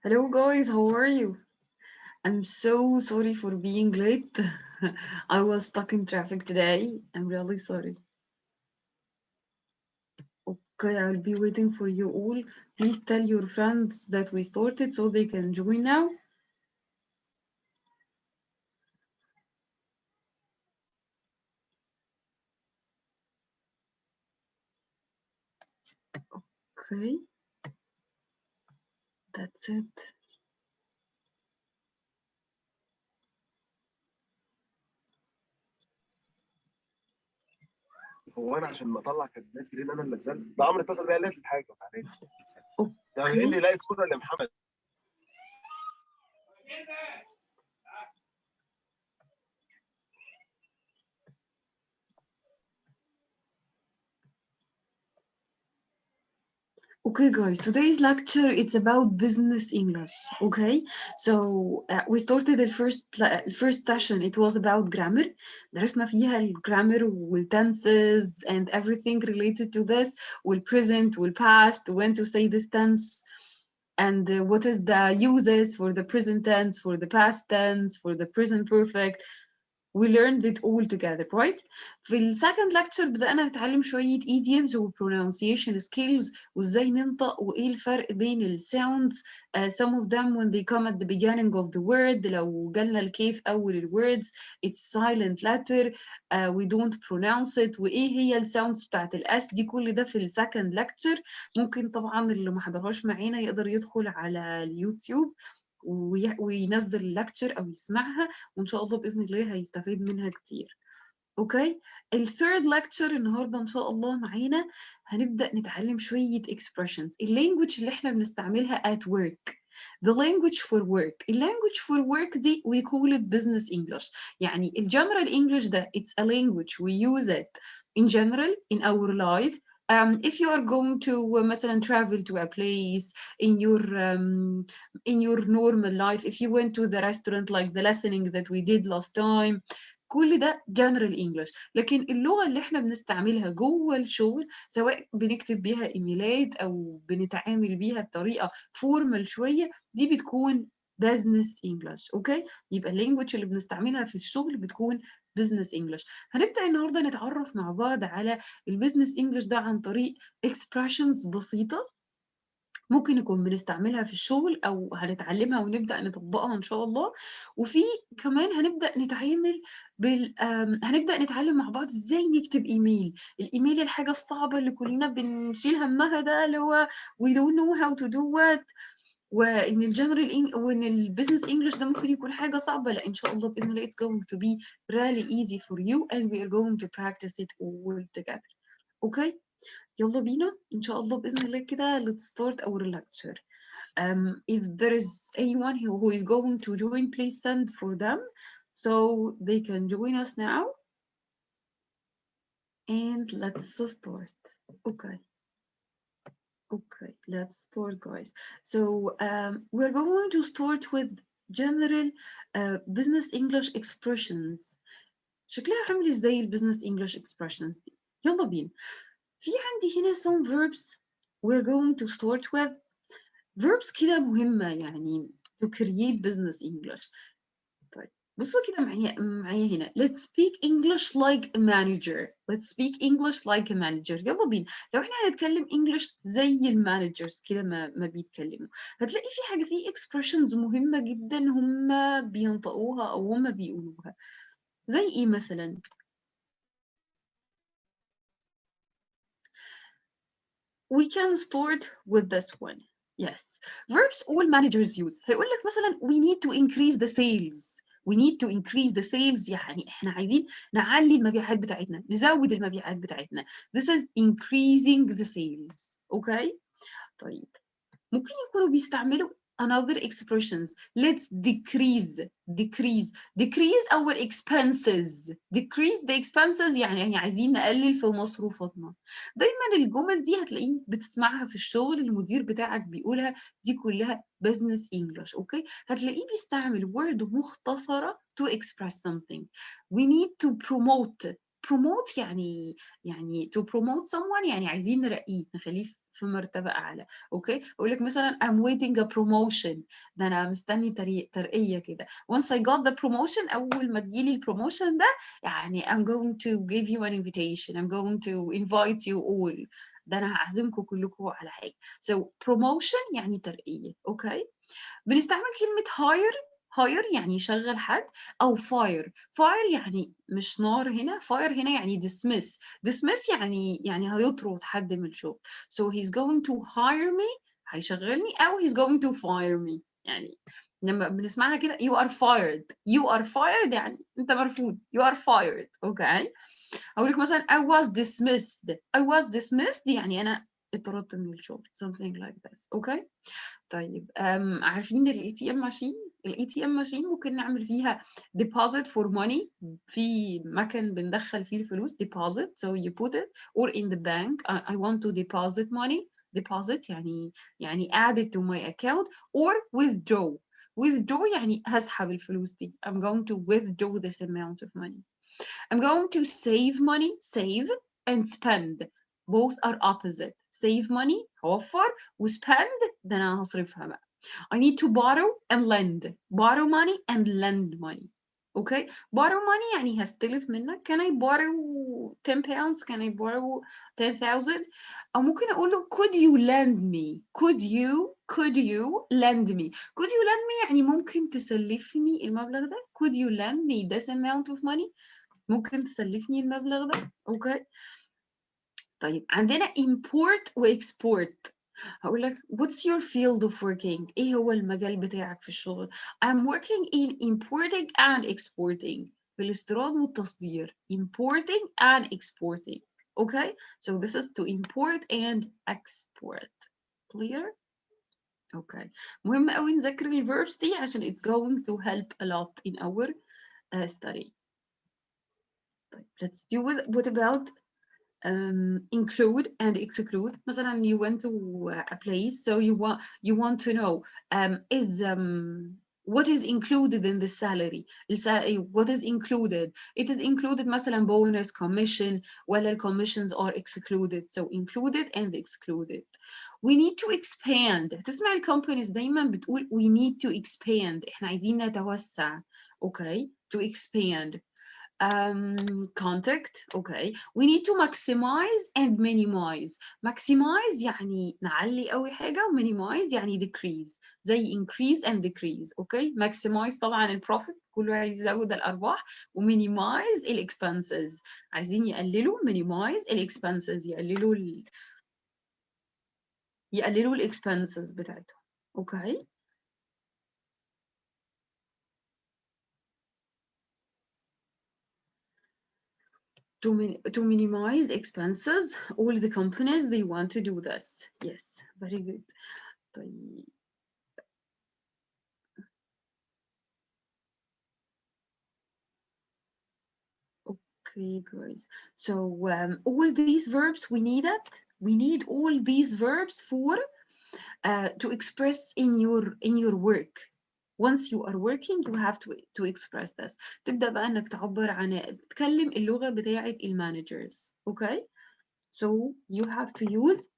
Hello guys, how are you? I'm so sorry for being late. I was stuck in traffic today. I'm really sorry. Okay, I'll be waiting for you all. Please tell your friends that we started so they can join now. Okay, that's it. هو انا عشان ما اطلع كلمات كتير انا اللي اتزنق ده عمرو اتصل بيا قالت لي حاجه وتعالى يعني هندي لاقي صوره لمحمد Okay guys, today's lecture it's about business English. Okay, so we started the first session. It was about grammar. درسنا فيها الجرامر والtenses and everything related to this. والpresent, والpast, when to say this tense, and what is the uses for the present tense, for the past tense, for the present perfect. We learned it all together, right? في السكند lecture بدأنا نتعلم شوية idioms و pronunciation skills وإزاي ننطق وإيه الفرق بين ال sounds. Some of them when they come at the beginning of the word لو جالنا الكيف أول ال words it's silent letter, we don't pronounce it وإيه هي ال sounds بتاعت ال S دي. كل ده في السكند lecture. ممكن طبعا اللي ما حضرهاش معانا يقدر يدخل على اليوتيوب وينزل اللكتشر أو يسمعها وإن شاء الله بإذن الله هيستفيد منها كتير. أوكي، الثيرد لكتشر النهاردة إن شاء الله معانا هنبدأ نتعلم شوية expressions. اللانجوج اللي إحنا بنستعملها at work. The language for work. language for work دي we call it business English. يعني general English ده it's a language we use it in general in our life. If you are going to مثلا travel to a place in your normal life, if you went to the restaurant like the listening that we did last time, كل ده general English. لكن اللغة اللي احنا بنستعملها جوه الشغل سواء بنكتب بيها ايميلات او بنتعامل بيها بطريقة فورمال شوية دي بتكون business English. اوكي، يبقى اللانجوج اللي بنستعملها في الشغل بتكون business English. هنبدأ النهارده نتعرف مع بعض على البيزنس انجلش ده عن طريق expressions بسيطة ممكن نكون بنستعملها في الشغل او هنتعلمها ونبدا نطبقها ان شاء الله. وفي كمان هنبدا نتعامل هنبدا نتعلم مع بعض ازاي نكتب ايميل. الايميل الحاجه الصعبه اللي كلنا بنشيل همها ده اللي هو we don't know how to do what. وان وان البيزنس انجلش ده ممكن يكون حاجه صعبه. لا ان شاء الله باذن الله it's going to be really easy for you and we are going to practice it all together. اوكي، يلا بينا إن شاء الله بإذن الله كده. Let's start our lecture. If there is anyone who is going to join, please send for them so they can join us now. And let's start. Okay, let's start guys. So we're going to start with general business English expressions. شكلها عامل ازاي البيزنس English expressions دي؟ يلا بينا. في عندي هنا some verbs we're going to start with. verbs كده مهمة يعني to create business English. طيب بصوا كده معايا هنا. let's speak English like a manager. let's speak English like a manager. يلا بينا لو احنا هنتكلم English زي المانجرز كده ما بيتكلموا هتلاقي في حاجة في expressions مهمة جدا هم بينطقوها أو هم بيقولوها. زي إيه مثلا؟ we can start with this one. Yes, verbs all managers use. هيقول لك مثلا we need to increase the sales. we need to increase the sales يعني احنا عايزين نعلي المبيعات بتاعتنا، نزود المبيعات بتاعتنا. This is increasing the sales. Okay. طيب ممكن يكونوا بيستعملوا another expressions. Let's decrease our expenses. Decrease the expenses يعني عايزين نقلل في مصروفاتنا. دايما الجمل دي هتلاقيه بتسمعها في الشغل، المدير بتاعك بيقولها، دي كلها business English. اوكي، هتلاقيه بيستعمل word مختصرة to express something. We need to promote يعني to promote someone يعني عايزين نرقيه، نخليه في مرتبة أعلى. أوكي، أقول لك مثلا I'm waiting a promotion، ده أنا مستني ترقية كده. Once I got the promotion، أول ما تجيلي البروموشن ده يعني I'm going to give you an invitation، I'm going to invite you all، ده أنا هعزمكم كلكم على حاجة. So promotion يعني ترقية. أوكي، بنستعمل كلمة hire يعني يشغل حد، أو fire يعني مش نار هنا، fire هنا يعني dismiss يعني هيطرد حد من الشغل. So he's going to hire me، هيشغلني، أو he's going to fire me. يعني لما بنسمعها كده you are fired يعني أنت مرفوض، you are fired. أوكي، أقول لك مثلا I was dismissed يعني أنا اتطردت من الشغل، something like this. أوكي، طيب عارفين ال ATM machine؟ ال ATM machine ممكن نعمل فيها deposit for money، في مكان بندخل فيه الفلوس deposit. So you put it or in the bank I want to deposit money. deposit يعني add it to my account. or withdraw يعني هسحب الفلوس دي. I'm going to withdraw this amount of money. I'm going to save and spend. Both are opposite. Save money هوفر، وspend ده أنا هصرفها بقى. I need to borrow and lend. Borrow money and lend money. Okay? Borrow money يعني هستلف منك. Can I borrow 10 pounds? Can I borrow 10,000? أو ممكن أقول له could you lend me? Could you lend me? Could you lend me يعني ممكن تسلفني المبلغ ده. Could you lend me this amount of money? ممكن تسلفني المبلغ ده. اوكي، طيب عندنا import و export. هقول لك what's your field of working؟ ايه هو المجال بتاعك في الشغل؟ I'm working in importing and exporting، في الاستيراد والتصدير. importing and exporting. okay, so this is to import and export. clear؟ okay، مهم قوي نذاكر الverbs دي عشان it's going to help a lot in our study. Let's do what about include and exclude. مثلا you went to a place, so you want to know is what is included in the salary. What is included? It is included مثلا bonus, commission, ولا commissions are excluded. So included and excluded. We need to expand. تسمع companies دايما بتقول we need to expand، احنا عايزين نتوسع. okay, to expand. contact. okay, we need to maximize and minimize. maximize يعني نعلي قوي حاجة، و minimize يعني decrease، زي increase and decrease. okay, maximize طبعا البروفيت، كله عايز يزود الأرباح، و minimize expenses، عايزين يقللوا. minimize expenses يقللوا expenses بتاعتهم. okay. To minimize expenses, all the companies they want to do this. Yes, very good. طيب. Okay, guys. So all these verbs we need all these verbs for to express in your work. Once you are working you have to express this. تبدأ بقى إنك تعبر عن تتكلم اللغة بتاعة المانجرز. Okay, so you have to use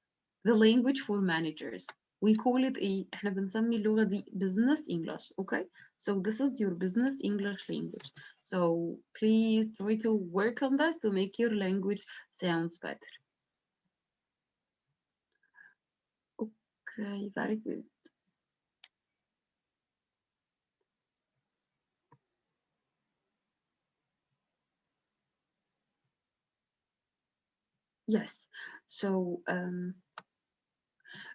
the language for managers. We call it احنا بنسمي اللغة دي business English. okay, so this is your business English language. So please try to work on that to make your language sounds better. Okay, very good. Yes, so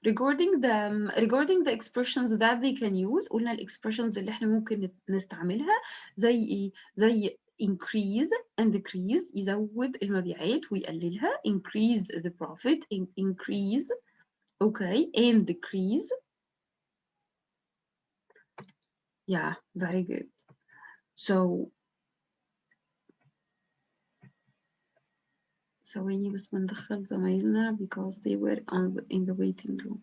regarding the expressions that they can use، قلنا الاكسبريشنز اللي احنا ممكن نستعملها زي ايه؟ زي increase and decrease، يزود المبيعات ويقللها. increase the profit، increase okay and decrease. Yeah, very good. So ثواني بس بندخل زمايلنا because they were in the waiting room.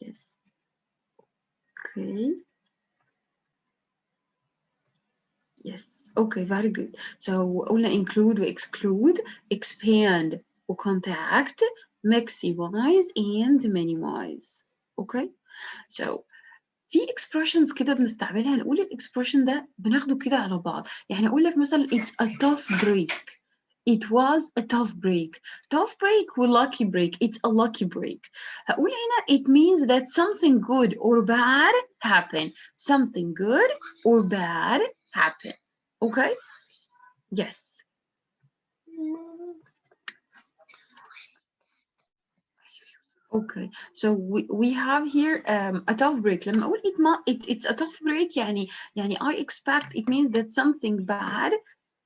Yes. Okay. Yes. Okay, very good. So قلنا include و exclude, expand و contract, maximize and minimize. Okay. So في expressions كده بنستعملها، نقول الexpression ده بناخده كده على بعض. يعني أقول لك مثلا it's a tough break. It was a tough break. Tough break و lucky break. It's a lucky break. هقول هنا it means that something good or bad happened. Something good or bad happened. Okay? Yes. Okay, so we have here a tough break. لما أقول it's a tough break يعني I expect it means that something bad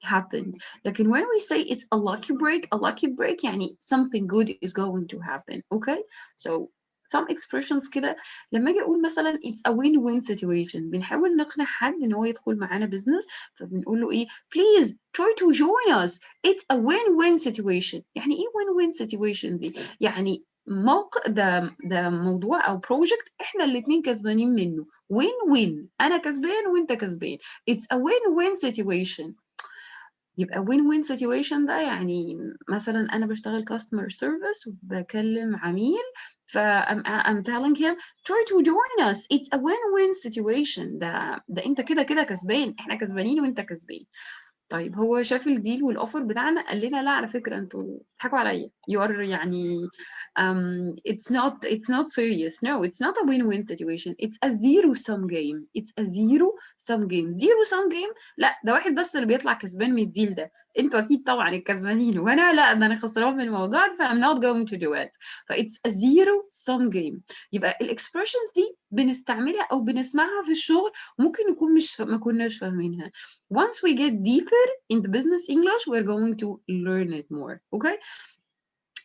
happened. لكن when we say it's a lucky break يعني something good is going to happen. Okay, so some expressions كده لما أجي أقول مثلا it's a win-win situation بنحاول نقنع حد إن هو يدخل معانا business، فبنقول له إيه please try to join us. It's a win-win situation. يعني إيه win-win situation دي؟ يعني ده موضوع او بروجكت احنا الاثنين كسبانين منه. win انا كسبان وانت كسبان. it's a win situation. يبقى win situation ده يعني مثلا انا بشتغل customer service وبكلم عميل ف I'm telling him try to join us. it's a win situation. ده انت كده كسبان، احنا كسبانين وانت كسبان. طيب هو شاف الديل والاوفر بتاعنا قال لنا لا على فكره انتوا بتضحكوا عليا. you are يعني it's not serious. No, it's not a win-win situation. It's a zero-sum game. It's a zero-sum game. zero-sum game لا ده واحد بس اللي بيطلع كسبان من الديل ده. انتوا اكيد طبعا الكسبانين وانا لا ده انا خسران من الموضوع ده ف I'm not going to do it. ف it's a zero-sum game. يبقى الاكسبريشنز دي بنستعملها او بنسمعها في الشغل ممكن نكون ما كناش فاهمينها. Once we get deeper in the business English, we're going to learn it more. Okay?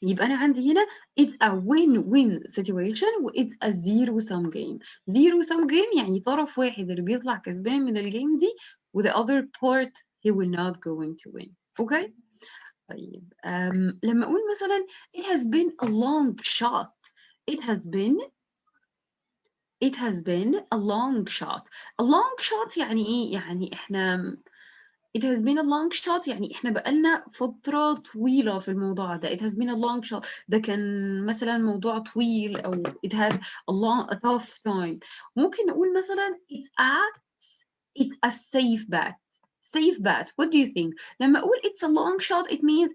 يبقى أنا عندي هنا it's a win-win situation و it's a zero-sum game. Zero-sum game يعني طرف واحد اللي بيطلع كسبان من الجيم دي و the other part he will not going to win. Okay? طيب لما أقول مثلا it has been a long shot. It has been a long shot. A long shot يعني إيه؟ يعني إحنا It has been a long shot يعني إحنا بقالنا فترة طويلة في الموضوع ده. It has been a long shot. ده كان مثلا موضوع طويل أو it had a tough time. ممكن نقول مثلا it's a safe bet. Safe bet. What do you think? لما أقول it's a long shot it means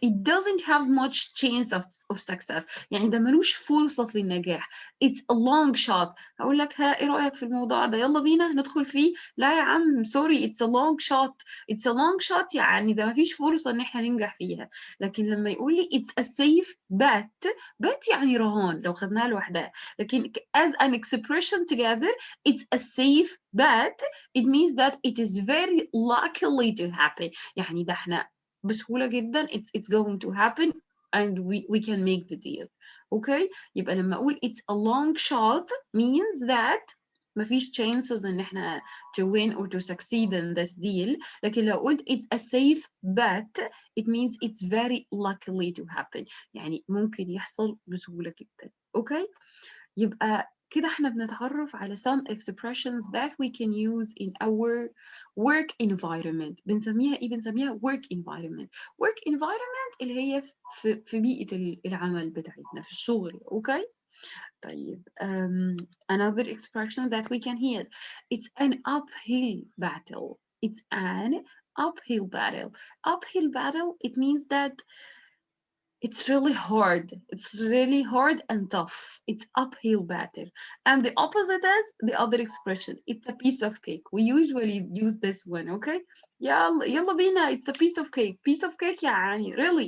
it doesn't have much chance of success. يعني ده ملوش فرصة في النجاح. It's a long shot. هقول لك ها إيه رأيك في الموضوع ده؟ يلا بينا ندخل فيه. لا يا عم sorry it's a long shot. It's a long shot يعني ده مفيش فرصة إن إحنا ننجح فيها. لكن لما يقول لي it's a safe bet. bet يعني رهان لو خدناها لوحدها. لكن as an expression together it's a safe bet. It means that it is very likely to happen. يعني ده احنا بسهولة جدا it's going to happen and we can make the deal. Okay? يبقى لما أقول it's a long shot means that مفيش chances إن احنا to win or to succeed in this deal. لكن لو قلت it's a safe bet it means it's very likely to happen. يعني ممكن يحصل بسهولة جدا. Okay? يبقى كده احنا بنتعرف على some expressions that we can use in our work environment. بنسميها ايه؟ بنسميها work environment. work environment اللي هي في بيئة العمل بتاعتنا في الشغل. اوكي؟ طيب another expression that we can hear it's an uphill battle. It's an uphill battle. Uphill battle it means that it's really hard and tough. It's uphill battle. And the opposite is the other expression. It's a piece of cake. We usually use this one, okay? يلا بينا, it's a piece of cake. Piece of cake يعني really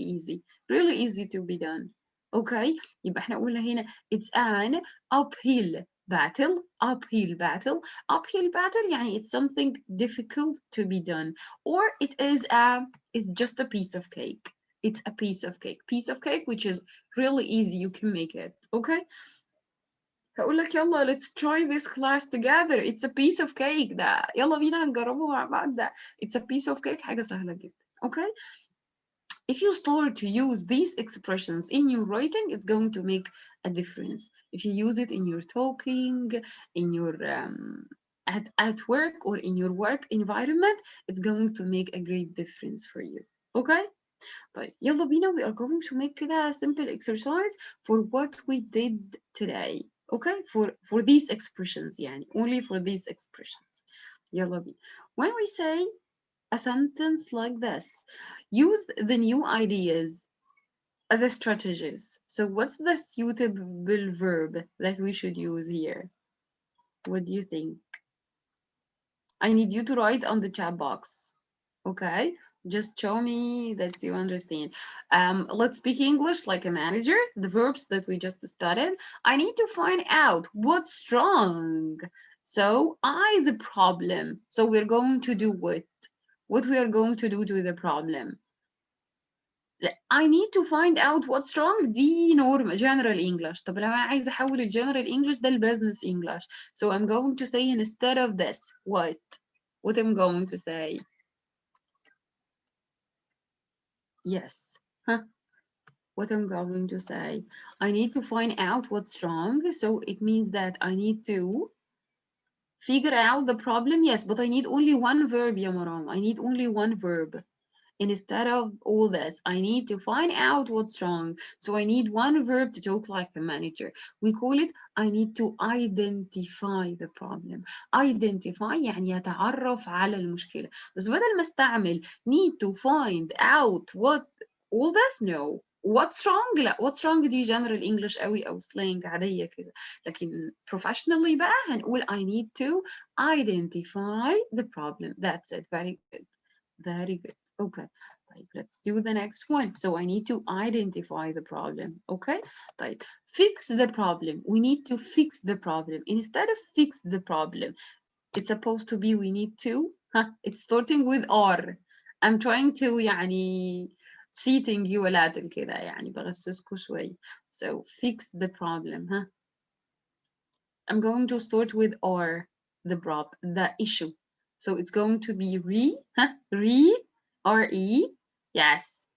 easy to be done. Okay? يبقى احنا قلنا هنا it's an uphill battle. Uphill battle يعني it's something difficult to be done. Or it's just a piece of cake. It's a piece of cake which is really easy, you can make it. Okay? هقول لك يلا let's try this class together, it's a piece of cake. ده يلا بينا هنجربه مع بعض. ده it's a piece of cake. حاجة سهلة جدا. Okay, if you start to use these expressions in your writing, it's going to make a difference. If you use it in your talking, in your at work or in your work environment, it's going to make a great difference for you. Okay, طيب يلا بينا, we are going to make كده a simple exercise for what we did today. Okay, for these expressions, يعني only for these expressions. يلا بينا. When we say a sentence like this, use the new ideas, the strategies. So what's the suitable verb that we should use here? What do you think? I need you to write on the chat box. Okay, just show me that you understand. Let's speak English like a manager. The verbs that we just studied. I need to find out what's wrong. So I the problem. So we're going to do what? What we are going to do to the problem. I need to find out what's wrong. دي normal general English. طب لو أنا عايزة أحول ال general English ده ل business English. So I'm going to say instead of this, what? What I'm going to say? Yes. Huh? What I'm going to say? I need to find out what's wrong. So it means that I need to figure out the problem. Yes, but I need only one verb, ya Maram. I need only one verb. Instead of all this, I need to find out what's wrong. So I need one verb to talk like the manager. We call it I need to identify the problem. Identify يعني يتعرف على المشكلة. بس بدل ما استعمل need to find out what all this, no. What's wrong? لا, what's wrong دي general English قوي أو slang عادية كده. لكن professionally بقى هنقول I need to identify the problem. That's it. Very good. Very good. Okay. طيب, let's do the next one. So I need to identify the problem. Okay. طيب, fix the problem. We need to fix the problem. Instead of fix the problem, it's supposed to be we need to. It's starting with R. I'm trying to يعني cheating you a little كده يعني بغششكوا شوي. So fix the problem. I'm going to start with R. The issue. So it's going to be R-E, yes,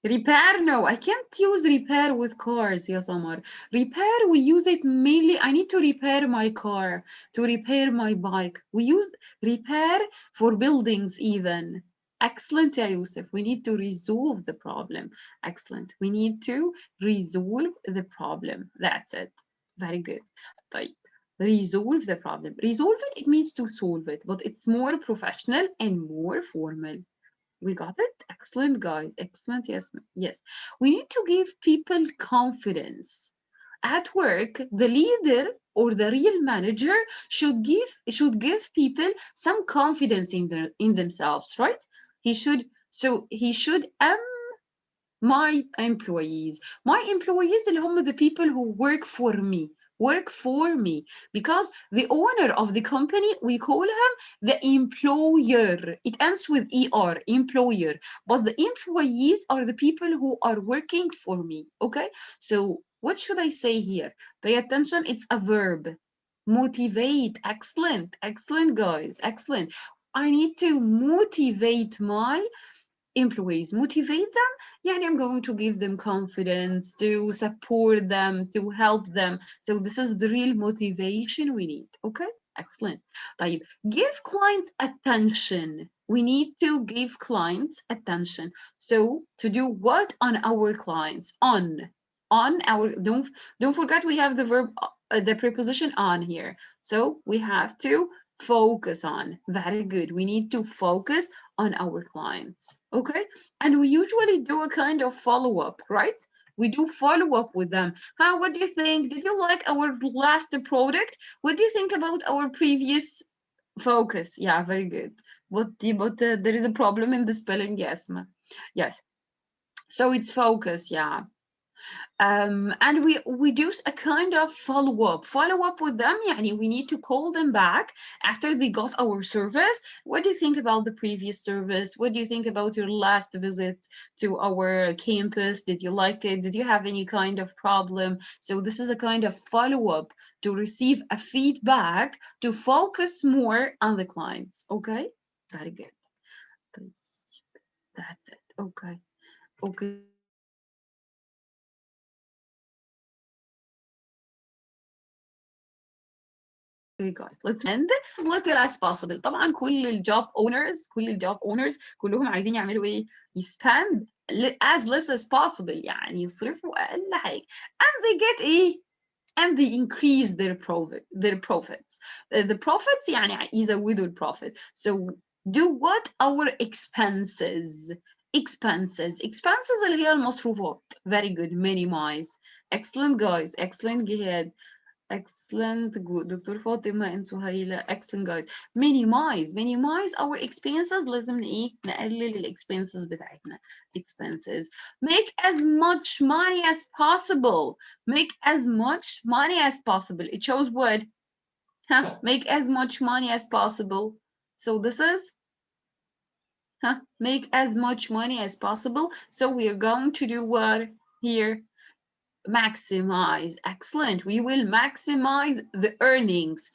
repair, no, I can't use repair with cars, yes, Omar. Repair, we use it mainly, I need to repair my car, to repair my bike. We use repair for buildings even. Excellent, ya Yusuf. We need to resolve the problem. Excellent. We need to resolve the problem. That's it. Very good. طيب. Resolve the problem. Resolve it, it means to solve it, but it's more professional and more formal. We got it? Excellent, guys. Excellent. Yes, yes. We need to give people confidence. At work, the leader or the real manager should give people some confidence in themselves, right? He should my employees اللي هم the people who work for me, because the owner of the company, we call him the employer. It ends with ER, employer, but the employees are the people who are working for me. Okay, so what should I say here? Pay attention, it's a verb. Motivate. Excellent, excellent, guys, excellent. I need to motivate my employees. Motivate them, يعني I'm going to give them confidence, to support them, to help them. So this is the real motivation we need. Okay, excellent. طيب, give client attention. We need to give clients attention. So to do what on our clients? On our, don't forget we have the verb, the preposition on here. So we have to focus on. Very good. We need to focus on our clients. Okay, and we usually do a kind of follow-up, right? We do follow-up with them. What do you think? Did you like our last product? What do you think about our previous focus? Yeah, very good. But there is a problem in the spelling. Yes, ma. Yes. So it's focus. Yeah. And we do a kind of follow-up with them. يعني we need to call them back after they got our service. What do you think about the previous service? What do you think about your last visit to our campus? Did you like it? Did you have any kind of problem? So this is a kind of follow-up to receive a feedback to focus more on the clients. Okay, very good. That's it. Okay. Okay guys, let's end as little as possible. طبعا كل الجوب owners كلهم عايزين يعملوا ايه؟ يspend as less as possible، يعني يصرفوا اقل حاجه and they get ايه؟ and they increase their profits. The profits يعني يزودوا البروفيت. So do what our expenses اللي هي المصروفات. Very good. Minimize. Excellent guys. Excellent جهاد. Excellent, good. دكتور فاطمة and سهيلة. Excellent guys. Minimize our expenses. لازم ايه؟ نقلل الexpenses بتاعتنا. Expenses. Make as much money as possible. Make as much money as possible. It shows what? Make as much money as possible. So this is make as much money as possible. So we are going to do what here? Maximize. Excellent. We will maximize the earnings.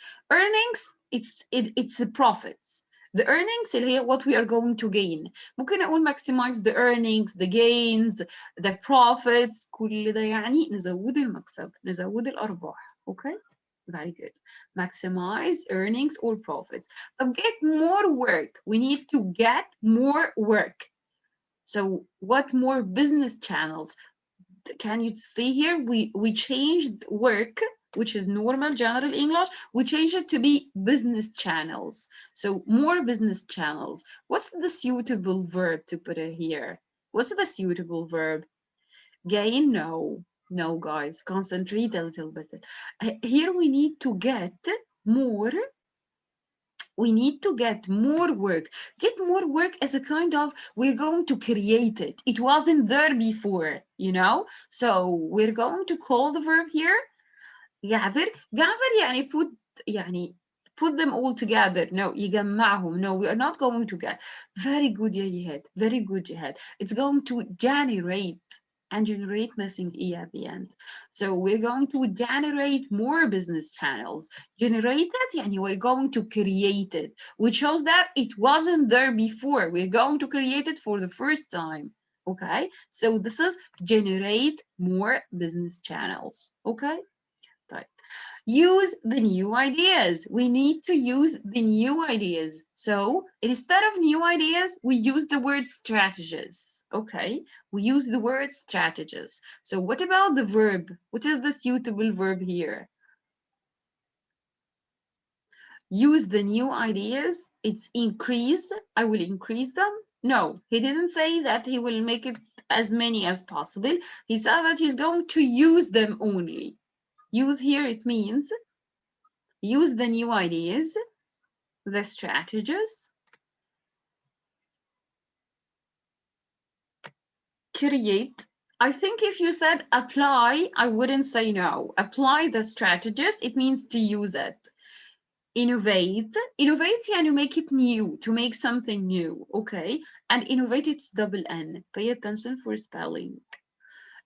It's the profits. The earnings اللي هي what we are going to gain. ممكن أقول maximize the earnings, the gains, the profits. كل ده يعني نزود المكسب، نزود الأرباح. Okay? Very good. Maximize earnings or profits. So get more work. We need to get more work. So what more business channels? Can you see here? We changed work, which is normal general English, we changed it to be business channels. So more business channels. What's the suitable verb to put it here? What's the suitable verb? Gain? No guys, concentrate a little bit. Here we need to get more. We need to get more work. Get more work as a kind of, we're going to create it. It wasn't there before, you know? So we're going to call the verb here. gather يعني put them all together. No, يجمعهم. No, we are not going to get. Very good يا جهاد. Very good جهاد. It's going to generate. And generate missing E at the end. So we're going to generate more business channels. Generate it, يعني we're going to create it, which shows that it wasn't there before. We're going to create it for the first time. Okay, so this is generate more business channels. Okay, type. Use the new ideas. We need to use the new ideas. So instead of new ideas, we use the word strategies. Okay, we use the word strategies. So what about the verb? What is the suitable verb here? Use the new ideas. It's increase. I will increase them. No, he didn't say that he will make it as many as possible. He said that he's going to use them only. Use here, it means use the new ideas, the strategies, create. I think if you said apply, I wouldn't say no. Apply the strategies, it means to use it. Innovate. Innovate يعني make it new, to make something new, okay? And innovate, it's double N. Pay attention for spelling.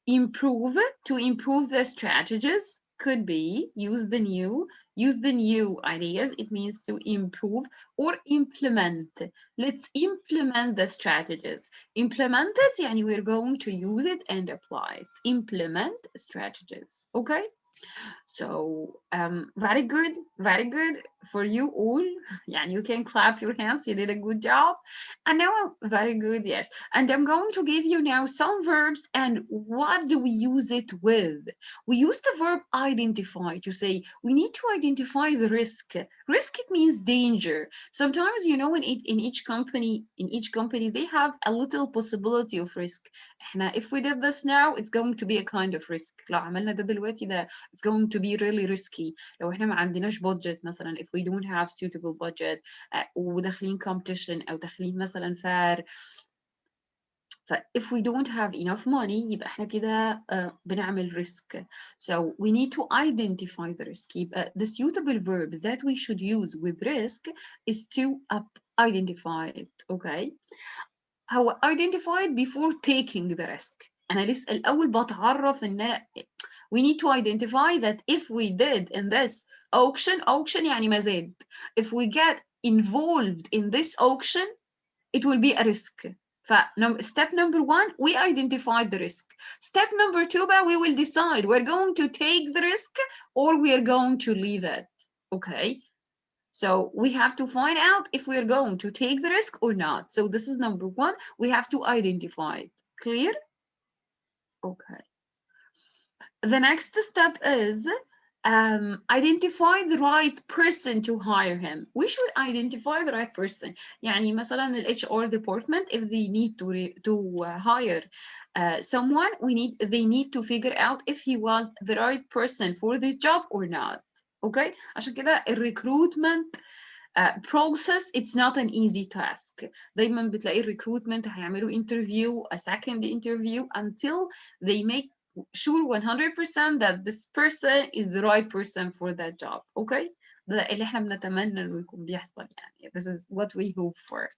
Improve, to improve the strategies. Could be use the new ideas. It means to improve or implement. Let's implement the strategies. Implement it يعني we're going to use it and apply it. Implement strategies. Okay, so very good for you all. يعني you can clap your hands, you did a good job. And now very good, yes. And I'm going to give you now some verbs and what do we use it with? We use the verb identify to say we need to identify the risk. Risk, it means danger. Sometimes, you know, in each company they have a little possibility of risk. If we did this now, it's going to be a kind of risk. لو عملنا ده دلوقتي ده it's going to be really risky. لو احنا ما عندناش budget مثلا, if we don't have suitable budget وداخلين competition او داخلين مثلا فار if we don't have enough money يبقى احنا كده بنعمل risk. So we need to identify the risk. يبقى the suitable verb that we should use with risk is to identify it. Okay. هو identify it before taking the risk. أنا لسه الأول بتعرف إن we need to identify that if we did in this auction يعني مزاد. If we get involved in this auction, it will be a risk. Step number 1, we identified the risk. Step number 2, we will decide we're going to take the risk or we are going to leave it. Okay. So we have to find out if we are going to take the risk or not. So this is number 1. We have to identify it. Clear? Okay. The next step is identify the right person to hire him. We should identify the right person. يعني مثلا ال HR department, if they need to hire someone, they need to figure out if he was the right person for this job or not. Okay? عشان كده recruitment process, it's not an easy task. دايما بتلاقي recruitment هيعملوا interview, a second interview until they make sure 100% that this person is the right person for that job. Okay. ده اللي احنا بنتمنى انه يكون بيحصل يعني. This is what we hope for.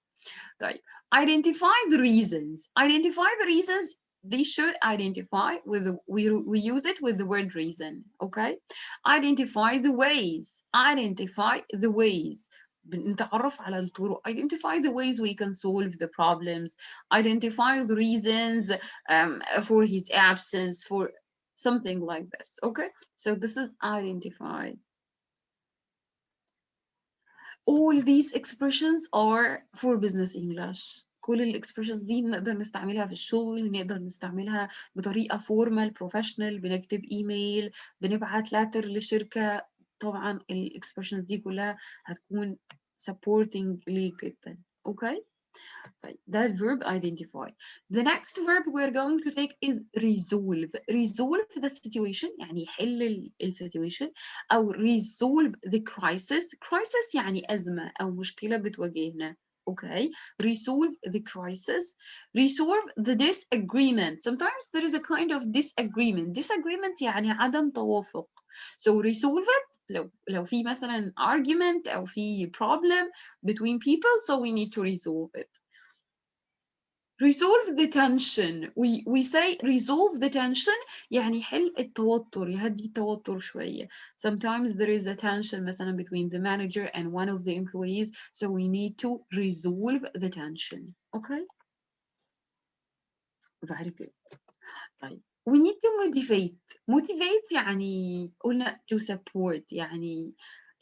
طيب. Identify the reasons. Identify the reasons. They should identify with we use it with the word reason. Okay. Identify the ways. Identify the ways. نتعرف على الطرق. Identify the ways we can solve the problems. Identify the reasons for his absence, for something like this. Okay, so this is identify. All these expressions are for business English. كل الاكسبريشنز دي بنقدر نستعملها في الشغل، نقدر نستعملها بطريقه فورمال بروفيشنال، بنكتب ايميل، بنبعت لاتر لشركه. طبعا الاكسبريشنز دي كلها هتكون supporting ليك جدا. اوكي. طيب ده verb identify. The next verb we're going to take is resolve. Resolve the situation يعني يحل السيتويشن، أو resolve the crisis. Crisis يعني أزمة أو مشكلة بتواجهنا. Okay. Resolve the crisis. Resolve the disagreement. Sometimes there is a kind of disagreement. Disagreement يعني عدم توافق. So resolve it. لو في مثلا argument أو في problem between people, so we need to resolve it. Resolve the tension. We say resolve the tension يعني حل التوتر، يهدي التوتر شوية. Sometimes there is a tension مثلا between the manager and one of the employees, so we need to resolve the tension. Okay? Very good. طيب. We need to motivate. Motivate يعني قلنا to support يعني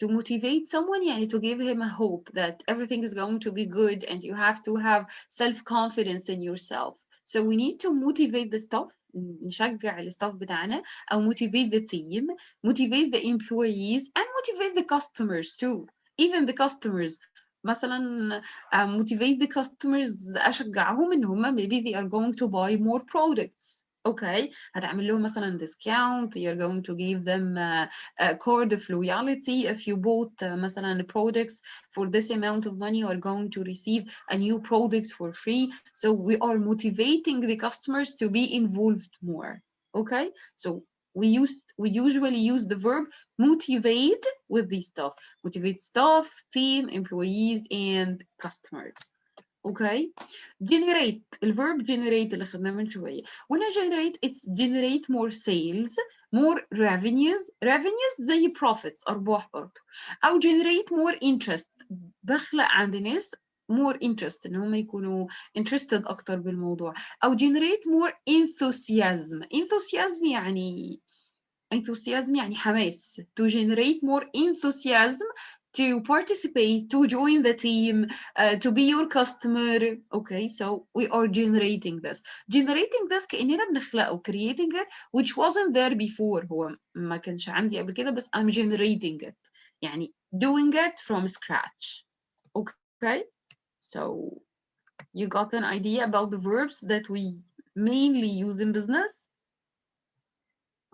to motivate someone يعني to give him a hope that everything is going to be good and you have to have self-confidence in yourself. So we need to motivate the staff, نشجع الستاف بتاعنا، أو motivate the team, motivate the employees, and motivate the customers too. Even the customers. مثلا motivate the customers، أشجعهم إن هم maybe they are going to buy more products. Okay, هتعمل لهم مثلا discount. You're going to give them a card of loyalty. If you bought مثلا products for this amount of money, you are going to receive a new product for free. So we are motivating the customers to be involved more. Okay, so we usually use the verb motivate with these stuff. Motivate staff, team, employees, and customers. Okay. Generate. الverb generate اللي خدناه من شوية. When I generate, it's generate more sales, more revenues. Revenues زي profits، أرباح برضه. أو generate more interest. بخلق عند ناس more interest، إن هم يكونوا interested أكتر بالموضوع. أو generate more enthusiasm. Enthusiasm يعني حماس. To generate more enthusiasm to participate, to join the team, to be your customer. Okay, so we are generating this. Generating this كأننا بنخلقه, creating it, which wasn't there before. هو ما كانش عندي قبل كده بس I'm generating it. يعني doing it from scratch. Okay, so you got an idea about the verbs that we mainly use in business?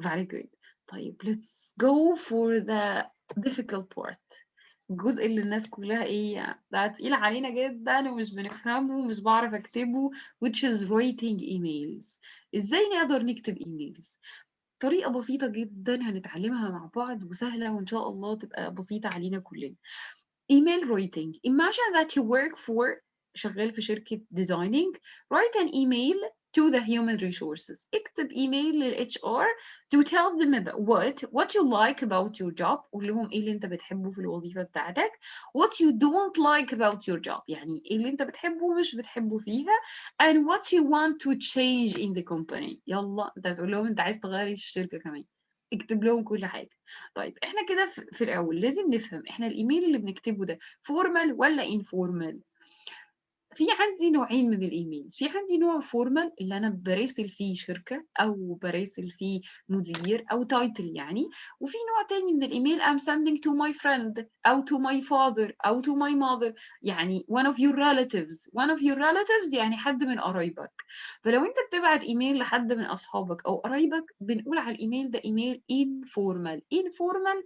Very good. طيب, let's go for the difficult part. الجزء اللي الناس كلها ايه ده تقيل علينا جدا ومش بنفهمه ومش بعرف اكتبه which is writing emails. ازاي نقدر نكتب ايميلز؟ طريقة بسيطة جدا هنتعلمها مع بعض وسهلة وإن شاء الله تبقى بسيطة علينا كلنا. Email writing. Imagine that you work for شغال في شركة designing. Write an email to the human resources. اكتب ايميل لل HR to tell them about what you like about your job. قول لهم ايه اللي انت بتحبه في الوظيفة بتاعتك. What you don't like about your job. يعني ايه اللي انت بتحبه ومش بتحبه فيها. And what you want to change in the company. يلا انت هتقول لهم انت عايز تغير في الشركة كمان. اكتب لهم كل حاجة. طيب احنا كده في الأول لازم نفهم احنا الإيميل اللي بنكتبه ده فورمال ولا انفورمال. في عندي نوعين من الإيميل. في عندي نوع فورمال اللي أنا براسل فيه شركة أو براسل فيه مدير أو تايتل يعني. وفي نوع تاني من الإيميل I'm sending to my friend أو to my father أو to my mother. يعني one of your relatives يعني حد من قرايبك. فلو أنت بتبعت إيميل لحد من أصحابك أو قرايبك بنقول على الإيميل ده إيميل informal.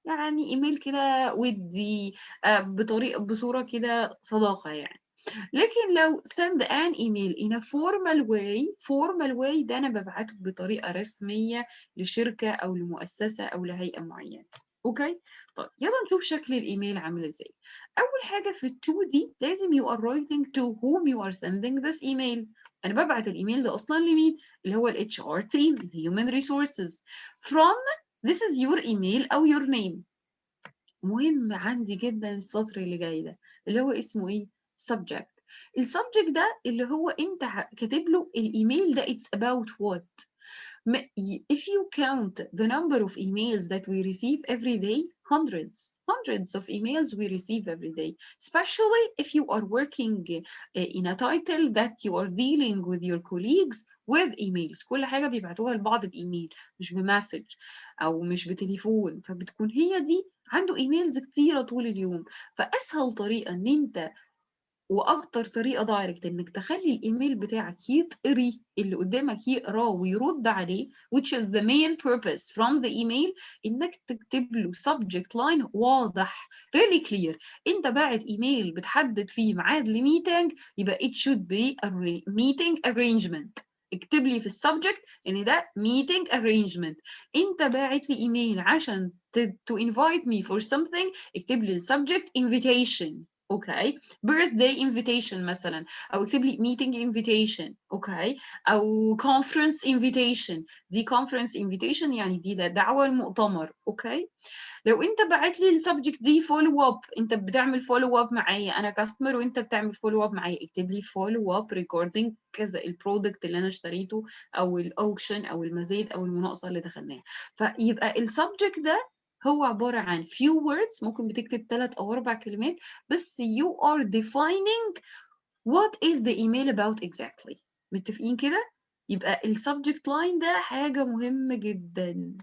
يعني إيميل كده ودي بصورة كده صداقة يعني. لكن لو send an email in a formal way ده أنا ببعته بطريقة رسمية لشركة أو لمؤسسة أو لهيئة معينة. أوكي؟ طيب يلا نشوف شكل الإيميل عامل إزاي. أول حاجة في ال 2D لازم you are writing to whom you are sending this email. أنا ببعت الإيميل ده أصلا لمين؟ اللي هو ال HR team, Human Resources. From this is your email أو your name. مهم عندي جدا السطر اللي جاي ده اللي هو اسمه ايه؟ subject. السبجكت ده اللي هو انت كاتب له الايميل ده it's about what. If you count the number of emails that we receive every day, hundreds of emails we receive every day, especially if you are working in a title that you are dealing with your colleagues with emails. كل حاجة بيبعتوها لبعض بإيميل مش بمسج أو مش بتليفون. فبتكون هي دي عنده إيميلز كتيرة طول اليوم. فأسهل طريقة إن أنت واكتر طريقه دايركت انك تخلي الايميل بتاعك يتقري اللي قدامك يقراه ويرد عليه which is the main purpose from the email انك تكتب له subject line واضح really clear. انت باعت ايميل بتحدد فيه ميعاد لميتنج يبقى it should be a meeting arrangement. اكتب لي في السبجكت ان ده meeting arrangement. انت باعت لي ايميل عشان to invite me for something اكتب لي السبجكت invitation. اوكي. birthday invitation مثلا او اكتب لي meeting invitation. اوكي. او conference invitation. دي conference invitation يعني دي دعوة المؤتمر. اوكي. لو انت بعت لي السبجكت دي فولو اب انت بتعمل فولو اب معايا انا كاستمر وانت بتعمل فولو اب معايا اكتب لي فولو اب ريكوردنج كذا البرودكت اللي انا اشتريته او الاوكشن او المزيد او المناقصه اللي دخلناها. فيبقى السبجكت ده هو عبارة عن few words ممكن بتكتب 3 أو 4 كلمات بس you are defining what is the email about exactly. متفقين كده؟ يبقى ال subject line ده حاجة مهمة جدا.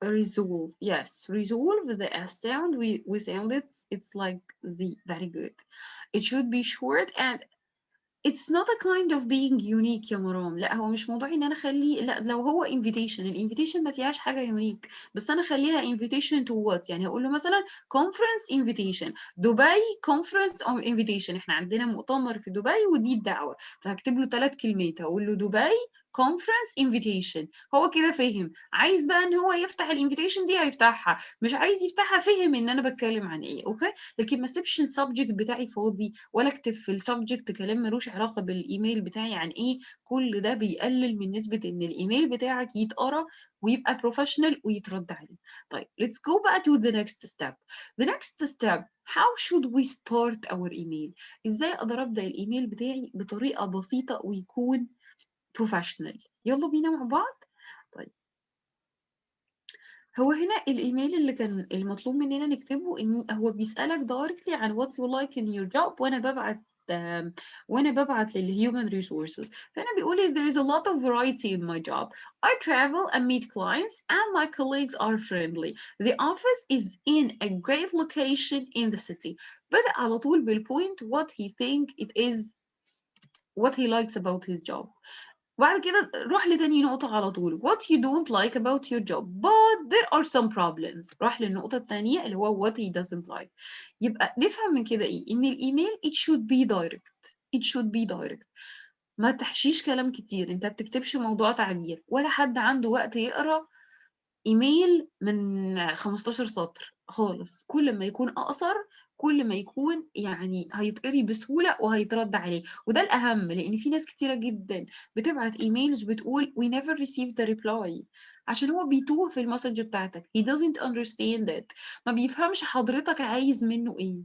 Resolve, yes, resolve the S sound we sound it's like Z. Very good. It should be short and it's not a kind of being unique يا مرام. لا هو مش موضوع ان انا اخليه لا لو هو invitation الانفيتيشن ما فيهاش حاجه unique بس انا اخليها invitation to what. يعني هقول له مثلا conference invitation دبي conference or invitation. احنا عندنا مؤتمر في دبي ودي الدعوه فهكتب له 3 كلمات هقول له دبي conference invitation. هو كده فهم. عايز بقى ان هو يفتح الانفيتيشن دي هيفتحها مش عايز يفتحها فهم ان انا بتكلم عن ايه. اوكي. لكن ما اسيبش السبجكت بتاعي فاضي ولا اكتب في السبجكت كلام ملوش علاقه بالايميل بتاعي عن ايه. كل ده بيقلل من نسبه ان الايميل بتاعك يتقرا ويبقى بروفيشنال ويترد عليه. طيب let's go back to the next step. The next step how should we start our email. ازاي اقدر ابدا الايميل بتاعي بطريقه بسيطه ويكون بروفيشنال. يلا بينا مع بعض. طيب هو هنا الايميل اللي كان المطلوب مننا نكتبه ان هو بيسالك دايركتلي عن what you like in your job وانا ببعت للhuman resources. فانا بيقول لي there is a lot of variety in my job. I travel and meet clients and my colleagues are friendly. The office is in a great location in the city. بدأ على طول بالpoint what he think it is what he likes about his job. وبعد كده روح لتاني نقطة على طول. what you don't like about your job but there are some problems. راح للنقطة التانية اللي هو what he doesn't like. يبقى نفهم من كده ايه؟ ان الايميل it should be direct. it should be direct. ما تحشيش كلام كتير، انت بتكتبش موضوع تعبير، ولا حد عنده وقت يقرأ ايميل من 15 سطر خالص. كل ما يكون اقصر كل ما يكون يعني هيتقري بسهوله وهيترد عليه، وده الاهم، لان في ناس كتيره جدا بتبعت ايميلز بتقول we never received the reply، عشان هو بيتوه في المسج بتاعتك. he doesn't understand it، ما بيفهمش حضرتك عايز منه ايه.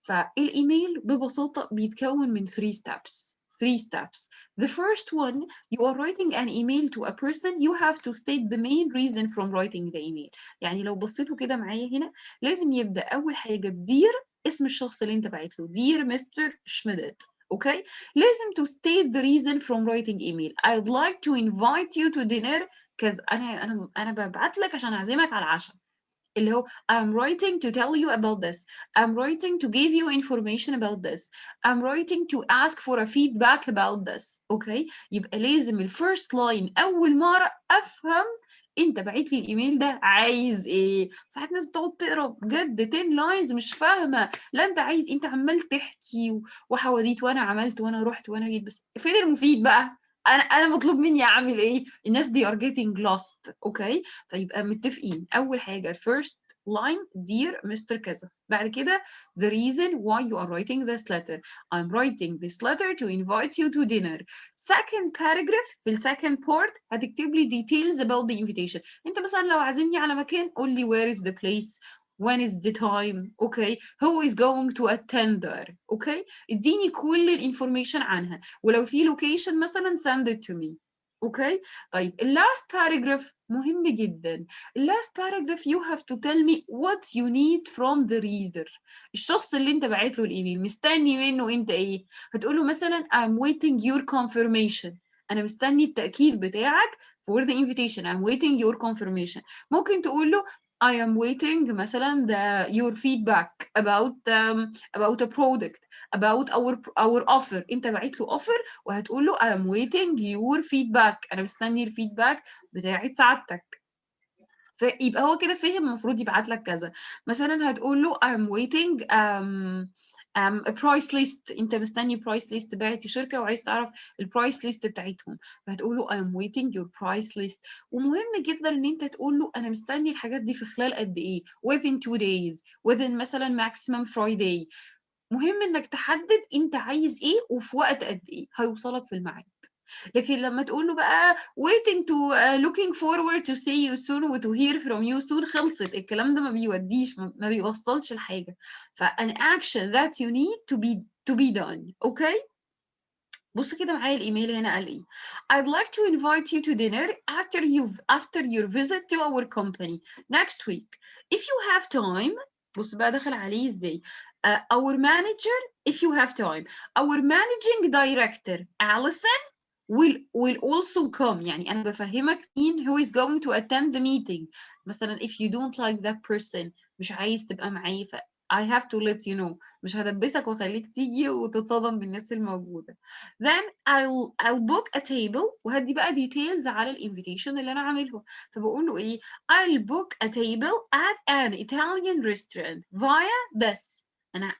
فالايميل ببساطه بيتكون من 3 steps. 3 steps. The first one, you are writing an email to a person, you have to state the main reason from writing the email. يعني لو بصيتوا كده معايا هنا لازم يبدأ أول حاجة بدير اسم الشخص اللي أنت بعت له. Dear Mr. Schmidt. Okay? لازم to state the reason from writing email. I'd like to invite you to dinner كذا. أنا ببعت لك عشان أعزمك على العشاء. اللي هو I'm writing to tell you about this. I'm writing to give you information about this. I'm writing to ask for a feedback about this. Okay? يبقى لازم الفيرست لاين أول مرة أفهم أنت بعت لي الإيميل ده عايز إيه. ساعات ناس بتقعد تقرا بجد 10 لاينز مش فاهمة لا أنت عايز، أنت عمال تحكي وحواديت وأنا عملت وأنا رحت وأنا جيت، بس فين المفيد بقى؟ أنا مطلوب مني أعمل إيه؟ الناس دي are getting lost. أوكي؟ فيبقى متفقين أول حاجة first line dear Mr. كذا. بعد كده the reason why you are writing this letter. I'm writing this letter to invite you to dinner. Second paragraph في second part هتكتب لي details about the invitation. انت مثلا لو عازمني على مكان قول لي where is the place, when is the time, okay, who is going to attend there, okay. اديني كل الانفورميشن عنها، ولو في location مثلا send it to me. اوكي. طيب last paragraph مهم جدا. last paragraph you have to tell me what you need from the reader. الشخص اللي انت بعت له الايميل مستني منه انت ايه؟ هتقول له مثلا I'm waiting your confirmation. انا مستني التأكيد بتاعك for the invitation. I'm waiting your confirmation. ممكن تقول له I am waiting مثلا your feedback about a product, about our offer. انت بعت له offer وهتقول له I'm waiting your feedback. انا مستني الفيدباك بتاعت سعادتك. فيبقى هو كده فهم المفروض يبعت لك كذا. مثلا هتقول له I'm waiting a price list. انت مستني price list، باعت شركه وعايز تعرف البرايس ليست بتاعتهم، فهتقول له I'm waiting your price list. ومهم جدا ان انت تقول له انا مستني الحاجات دي في خلال قد ايه، within 2 days, within مثلا maximum Friday. مهم انك تحدد انت عايز ايه وفي وقت قد ايه هيوصلك في الميعاد. لكن لما تقول له بقى waiting to looking forward to see you soon و to hear from you soon، خلصت. الكلام ده ما بيوديش، ما بيوصلش لحاجة. فان action that you need to be done. اوكي. بص كده معايا الايميل هنا قال ايه. I'd like to invite you to dinner after your visit to our company next week if you have time. بص بقى دخل عليه ازاي. Our manager, if you have time, our managing director Allison will also come. يعني أنا بفهمك مين who is going to attend the meeting. مثلا if you don't like that person مش عايز تبقى معايا I have to let you know. مش هدبسك وخليك تيجي وتتصدم بالناس الموجودة. Then I'll book a table وهدي بقى details على الانفيتيشن اللي أنا عاملها. فبقول له إيه I'll book a table at an Italian restaurant via this. أنا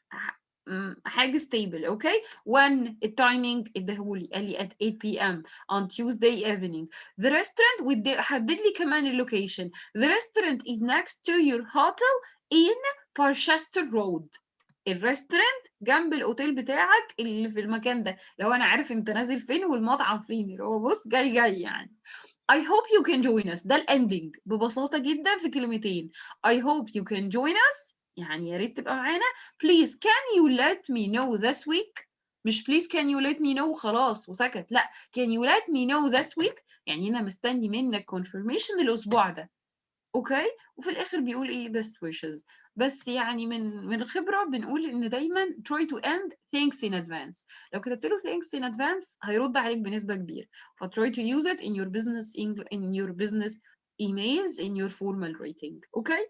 حاجز table. اوكي. when التايمينج اداهولي قال لي at 8 p.m. on Tuesday evening. the restaurant حدد لي كمان اللوكيشن. the restaurant is next to your hotel in Barchester Road. الريستورانت جنب الاوتيل بتاعك اللي في المكان ده، لو انا عارف انت نازل فين والمطعم فين، اللي هو بص جاي يعني. I hope you can join us. ده الاندنج ببساطه جدا في كلمتين. I hope you can join us يعني يا ريت تبقى معانا. Please can you let me know this week. مش please can you let me know خلاص وسكت، لا can you let me know this week يعني انا مستني منك confirmation الاسبوع ده. اوكي. وفي الاخر بيقول ايه best wishes. بس يعني من الخبره بنقول ان دايما try to end thanks in advance. لو كتبت له thanks in advance هيرد عليك بنسبه كبيره. ف try to use it in your business emails in your formal writing. اوكي.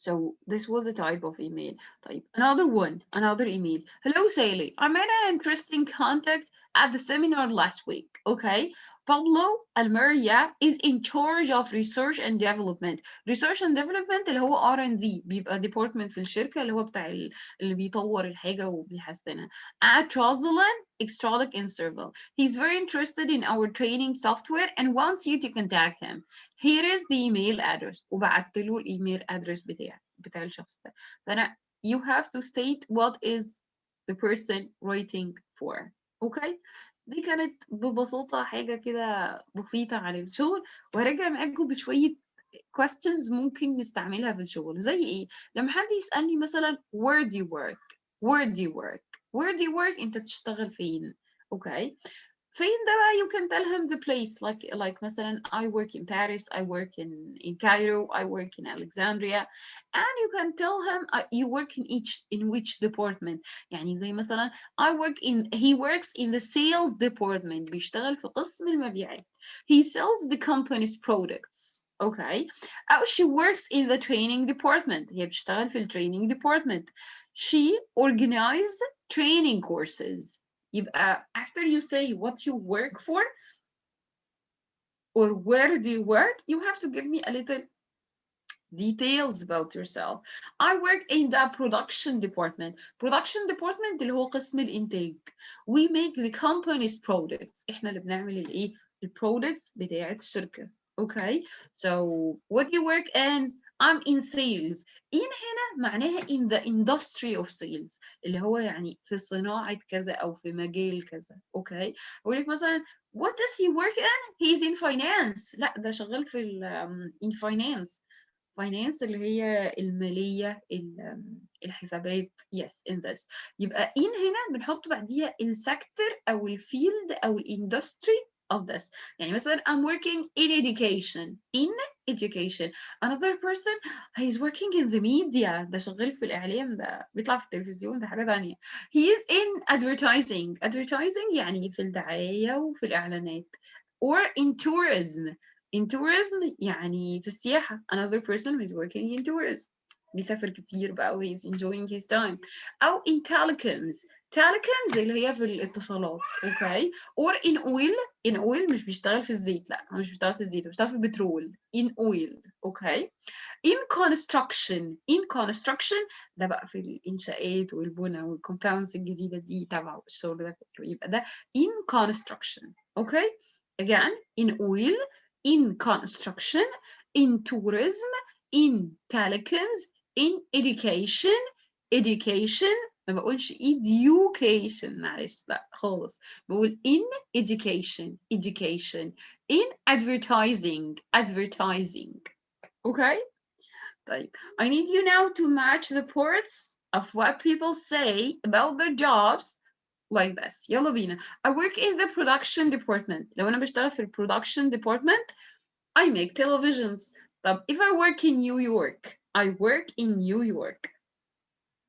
So this was a type of email. طيب another email. Hello Sally, I made an interesting contact at the seminar last week. Okay, Pablo Almeria is in charge of research and development. Research and development اللي هو R&D، بيبقى department في الشركة اللي هو بتاع اللي بيطور الحاجة وبيحسنها. At Rosalind, Extralic and Serval. He's very interested in our training software and wants you to contact him. Here is the email address. وبعت له الايميل address بتاع الشخص ده. فأنا you have to state what is the person writing for. Okay? دي كانت ببساطة حاجة كده بسيطة عن الشغل، وهرجع معاكم بشوية questions ممكن نستعملها في الشغل. زي ايه؟ لما حد يسألني مثلا where do you work؟ where do you work؟ where do you work؟ انت بتشتغل فين؟ اوكي؟ فين ده بقى you can tell him the place like مثلا I work in Paris, I work in Cairo, I work in Alexandria, and you can tell him you work in which department. يعني زي مثلا he works in the sales department، بيشتغل في قسم المبيعات. He sells the company's products. Okay. أو she works in the training department، هي بتشتغل في training department. She organizes training courses. يبقى after you say what you work for or where do you work, you have to give me a little details about yourself. I work in the production department. Production department اللي هو قسم الإنتاج. We make the company's products. إحنا اللي بنعمل الإيه؟ البرودكتس بتاعت الشركة. Okay. So what do you work in? I'm in sales. in هنا معناها in the industry of sales، اللي هو يعني في صناعة كذا أو في مجال كذا. Okay. أقول لك مثلا what does he work in? He's in finance. لا ده شغال في in finance. finance اللي هي المالية الحسابات. yes in this. يبقى in هنا بنحط بعديها السكتور أو الفيلد أو الاندستري of this. يعني مثلا I'm working in education. Another person he's working in the media، ده شغال في الإعلام، ده بيطلع في التلفزيون، ده حاجة تانية. He is in advertising يعني في الدعاية وفي الإعلانات. or in tourism يعني في السياحة. another person who is working in tourism بيسافر كتير بقى و he's enjoying his time. أو in telecoms اللي هي في الاتصالات. okay. or in oil مش بيشتغل في الزيت، لا هو مش بيشتغل في الزيت، هو بيشتغل في البترول. in oil. okay. in construction ده بقى في الإنشاءات والبنى والكومباوندز الجديدة دي تبعه الشغل ده كله، يبقى ده in construction. okay. again in oil, in construction, in tourism, in telecoms, in education ما بقولش education، معلش لا خالص، بقول in education in advertising. okay. طيب I need you now to match the parts of what people say about their jobs like this. يلا بينا. I work in the production department. لو أنا بشتغل في production department I make televisions. طب if I work in New York,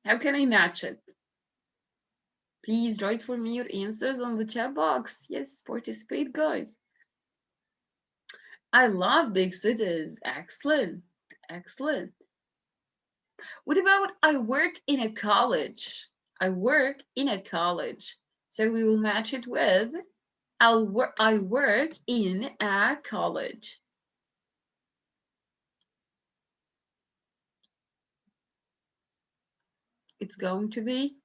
how can I match it? Please write for me your answers on the chat box. Yes, participate, guys. I love big cities. Excellent. What about I work in a college? So we will match it with I work in a college. It's going to be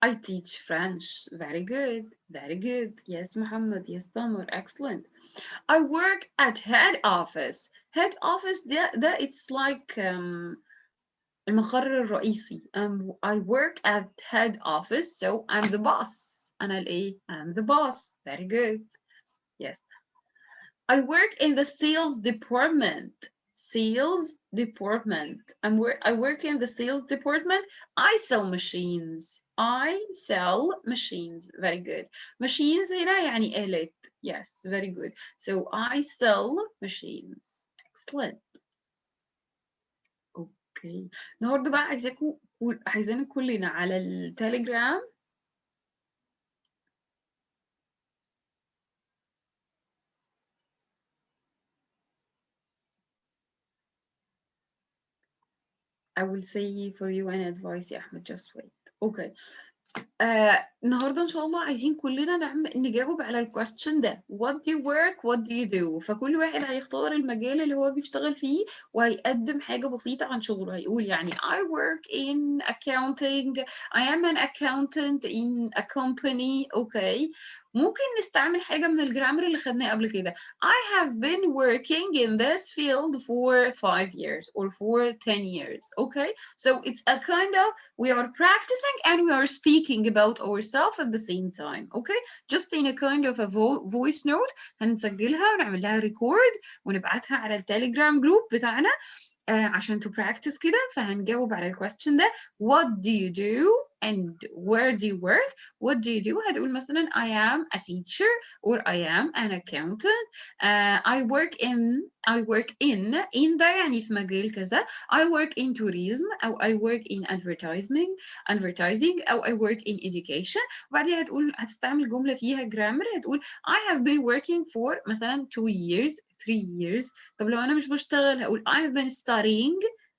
I teach French. Very good. Yes, Muhammad. Yes, Tamar. Excellent. I work at head office. Head office that it's like المقر الرئيسي. I work at head office, so I'm the boss. I'm the boss. Very good. Yes. I work in the sales department. I work in the sales department. I sell machines. Very good. Machines هنا يعني آلات. Yes, very good. So I sell machines. Excellent. Okay. النهارده بقى عايزانا كلنا على التليجرام I will say for you an advice يا أحمد. Just wait. Okay. النهارده ان شاء الله عايزين كلنا نجاوب على الكويستشن ده. What do you work? What do you do? فكل واحد هيختار المجال اللي هو بيشتغل فيه وهيقدم حاجة بسيطة عن شغله. هيقول يعني I work in accounting. I am an accountant in a company. Okay. ممكن نستعمل حاجة من الجرامر اللي خدناه قبل كده. I have been working in this field for 5 years or for 10 years. Okay. So it's a kind of we are practicing and we are speaking about ourselves at the same time. Okay. Just in a kind of a voice note هنسجلها ونعمل لها record ونبعتها على التليجرام جروب بتاعنا عشان to practice كده. فهنجاوب على الكويستشن ده. What do you do and where do you work? What do you do? هتقول مثلا I am a teacher or I am an accountant. I work in ده يعني في مجال كذا. I work in tourism أو I work in advertising أو I work in education. وبعدين هتستعمل جملة فيها grammar. هتقول I have been working for مثلا 2 years 3 years. طب لو أنا مش بشتغل هقول I have been studying.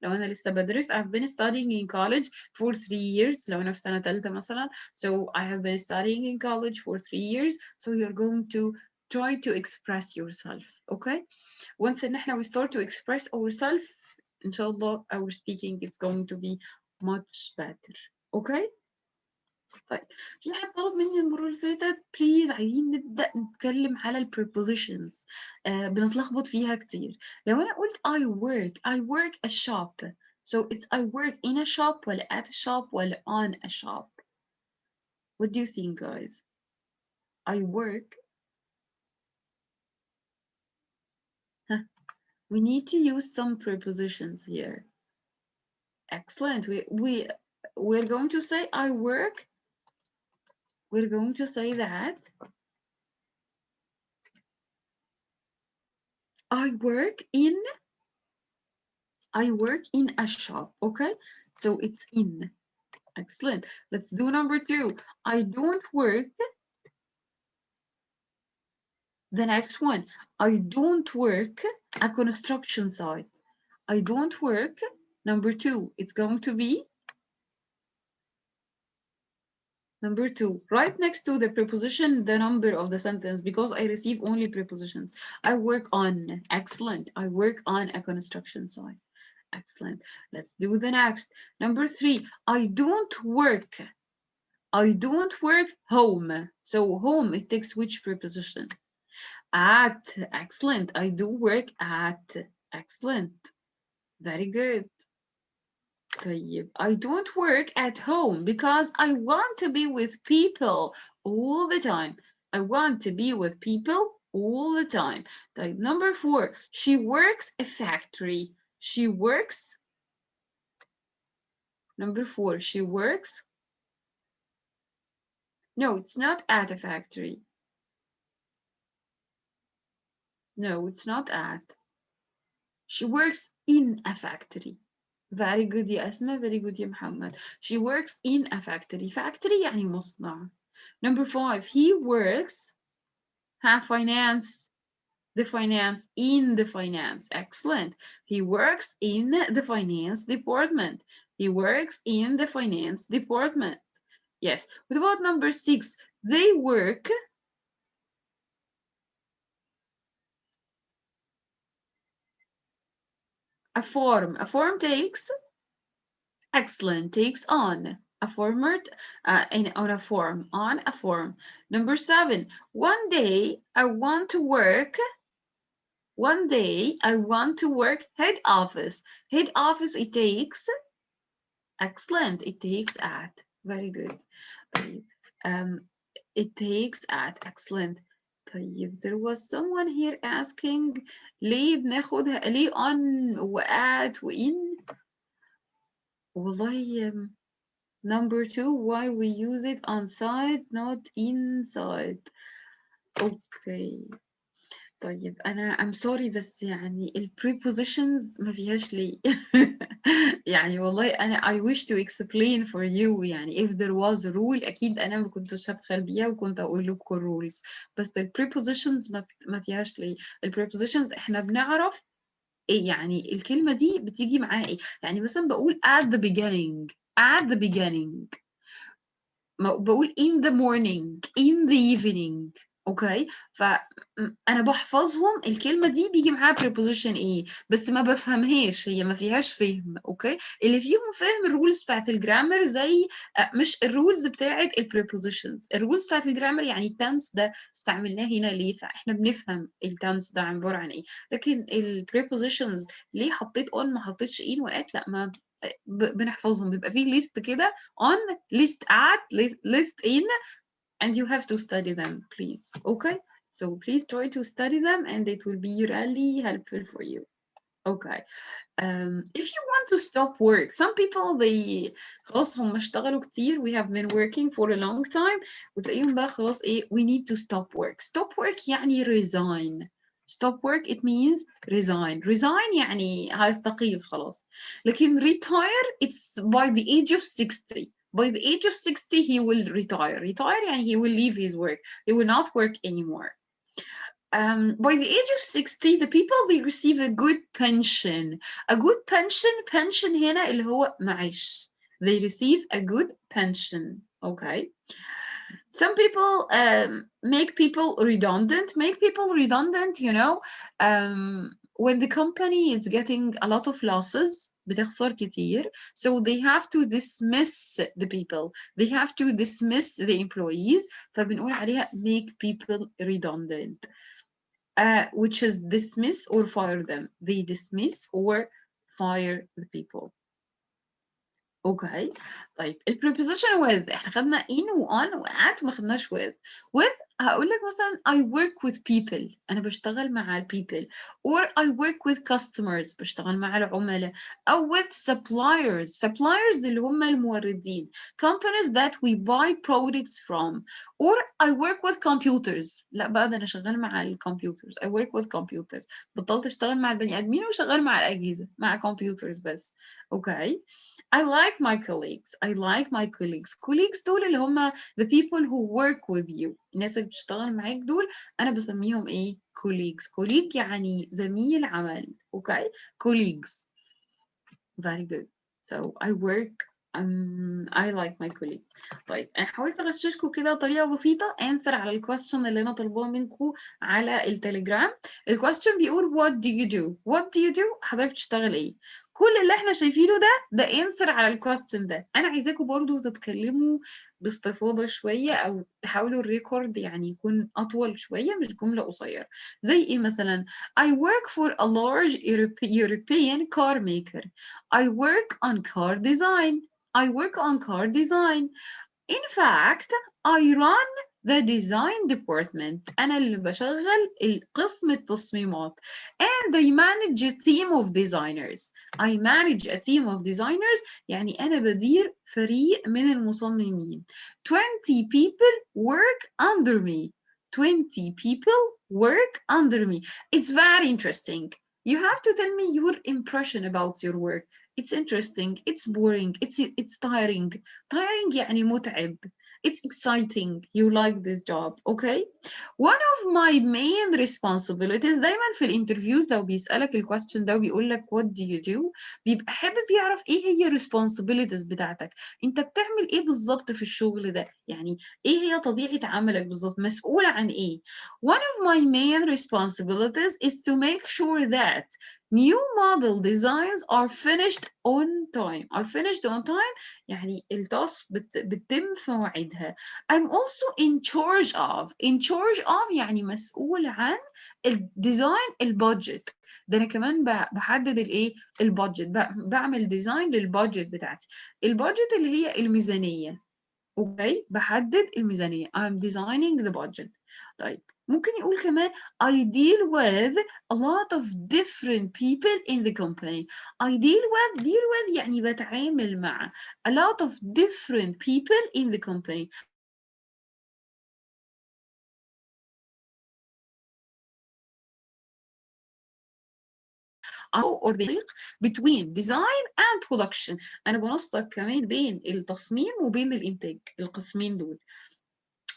لو أنا لسه بدرس I've been studying in college for 3 years. لو أنا في سنة ثالثة مثلا so I have been studying in college for 3 years. So you're going to try to express yourself. Okay. Once إن إحنا we start to express ourselves إن شاء الله our speaking is going to be much better. Okay. طيب في حد طلب مني المرة اللي فاتت بليز عايزين نبدأ نتكلم على ال prepositions. بنتلخبط فيها كتير. لو أنا قلت I work a shop. So it's I work in a shop ولا at a shop ولا on a shop. What do you think guys? I work. We need to use some prepositions here. Excellent. We're going to say I work. We're going to say that I work in a shop. Okay, so it's in. Excellent. Let's do number 2. I don't work. The next one. I don't work a construction site. I don't work. Number 2. It's going to be number 2, right next to the preposition, the number of the sentence, because I receive only prepositions. I work on. Excellent. I work on a construction site. Excellent. Let's do the next. Number 3, I don't work. I don't work home. So home, it takes which preposition? At. Excellent. I do work at. Excellent. Very good. I don't work at home because I want to be with people all the time. I want to be with people all the time. Number 4, she works a factory. She works. Number 4, she works. No, it's not at a factory. No, it's not at. She works in a factory. Very good يا أسماء. Very good يا محمد. She works in a factory. Factory يعني مصنع. Number 5, he works finance. The finance, in the finance. Excellent. He works in the finance department. He works in the finance department. Yes. What about number 6? They work. A form. A form takes. Excellent. Takes on. A former on a form. On a form. Number 7. One day I want to work. One day I want to work head office. Head office, it takes. Excellent. It takes at. Very good. It takes at. Excellent. طيب, there was someone here asking ليه بناخدها ليه on وat وin. والله number 2, why we use it on side not inside. Okay. طيب أنا I'm sorry بس يعني ال prepositions ما فيهاش ليه. يعني والله أنا I wish to explain for you. يعني if there was a rule أكيد أنا ما كنتش هدخل بيها وكنت أقول لكم rules. بس ال prepositions ما فيهاش ليه. ال prepositions إحنا بنعرف إيه يعني الكلمة دي بتيجي معاها إيه؟ يعني مثلا بقول at the beginning بقول in the morning in the evening. اوكي، فانا بحفظهم. الكلمه دي بيجي معاها preposition ايه، بس ما بفهمهاش، هي ما فيهاش فهم. اوكي، اللي فيهم فهم الرولز بتاعت الجرامر، زي مش الرولز بتاعت البريبوزيشنز. الرولز بتاعت الجرامر يعني التنس ده استعملناه هنا ليه، فاحنا بنفهم التنس ده عباره عن ايه. لكن البريبوزيشنز ليه حطيت on ما حطيتش in وات، لا ما بنحفظهم. بيبقى فيه ليست كده on, list at, list in, and you have to study them, please. Okay, so please try to study them and it will be really helpful for you. Okay, if you want to stop work, some people they خلاص هم اشتغلوا كتير, we have been working for a long time, وتلاقيهم بقى خلاص ايه, we need to stop work. Stop work يعني resign. Stop work it means resign يعني هيستقيل خلاص. لكن retire it's by the age of 60. By the age of 60 he will retire يعني he will leave his work, he will not work anymore. By the age of 60 the people they receive a good pension. A good pension هنا اللي هو معيش. They receive a good pension. Okay, some people make people redundant, you know, when the company is getting a lot of losses, بتخسر كتير, so they have to dismiss the people, they have to dismiss the employees, فبنقول عليها make people redundant, which is dismiss or fire them. They dismiss or fire the people. اوكي, طيب البريبوزيشن with احنا خدنا in و on و at, ما خدناش with هقول لك مثلا I work with people, انا بشتغل مع ال people, or I work with customers, بشتغل مع العملاء, او with suppliers اللي هم الموردين, companies that we buy products from, or I work with computers. لا بقى ده انا شغال مع الكمبيوترز, I work with computers. بطلت اشتغل مع البني ادمين وشغال مع الاجهزه, مع كمبيوترز بس. اوكي, I like my colleagues. Colleagues دول اللي هم the people who work with you. الناس اللي بتشتغل معاك دول أنا بسميهم إيه؟ colleague يعني زميل عمل. Okay? Colleagues. Very good. So I like my colleagues. طيب أنا حاولت أغششكم كده طريقة بسيطة answer على الكويستشن اللي أنا طالباه منكم على التليجرام. الكويستشن بيقول what do you do؟ حضرتك بتشتغل إيه؟ كل اللي احنا شايفينه ده answer على الكويستشن ده. انا عايزاكم برضو تتكلموا باستفاضه شويه, او تحاولوا الريكورد يعني يكون اطول شويه, مش جمله قصيره. زي ايه مثلا, I work for a large European car maker. I work on car design. In fact, I run the design department. أنا اللي بشغل قسم التصميمات. And I manage a team of designers. يعني أنا بدير فريق من المصممين. 20 people work under me. It's very interesting. You have to tell me your impression about your work. It's interesting, it's boring, it's tiring. يعني متعب. It's exciting. You like this job. Okay? One of my main responsibilities, دايما في الانترفيوز لو بيسألك الكويستشن ده وبيقول لك what do you do, بيبقى حابب يعرف ايه هي responsibilities بتاعتك. انت بتعمل ايه بالظبط في الشغل ده؟ يعني ايه هي طبيعة عملك بالظبط؟ مسؤول عن ايه؟ One of my main responsibilities is to make sure that new model designs are finished on time. يعني التاسك بتتم في مواعيدها. I'm also in charge of يعني مسؤول عن الديزاين البادجت. ده انا كمان بحدد الايه, البادجت, بعمل ديزاين للبادجت بتاعتي. البادجت اللي هي الميزانية. اوكي, بحدد الميزانية. I'm designing the budget. طيب ممكن يقول كمان I deal with a lot of different people in the company. I deal with يعني بتعامل مع a lot of different people in the company. or the link between design and production. أنا بنسق كمان بين التصميم وبين الإنتاج, القسمين دول.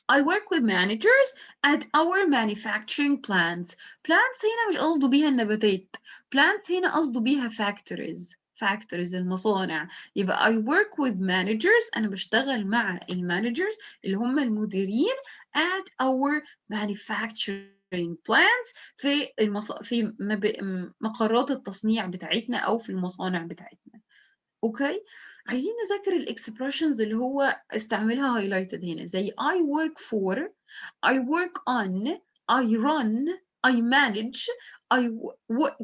I work with managers at our manufacturing plants. Plants هنا مش قصده بيها النباتات. Plants هنا قصده بيها factories. factories المصانع. يبقى I work with managers. أنا بشتغل مع المانجرز اللي هم المديرين at our manufacturing plants في مقرات التصنيع بتاعتنا أو في المصانع بتاعتنا. اوكي، عايزين نذاكر الاكسبريشنز اللي هو استعملها highlighted هنا زي I work for, I work on, I run, I manage,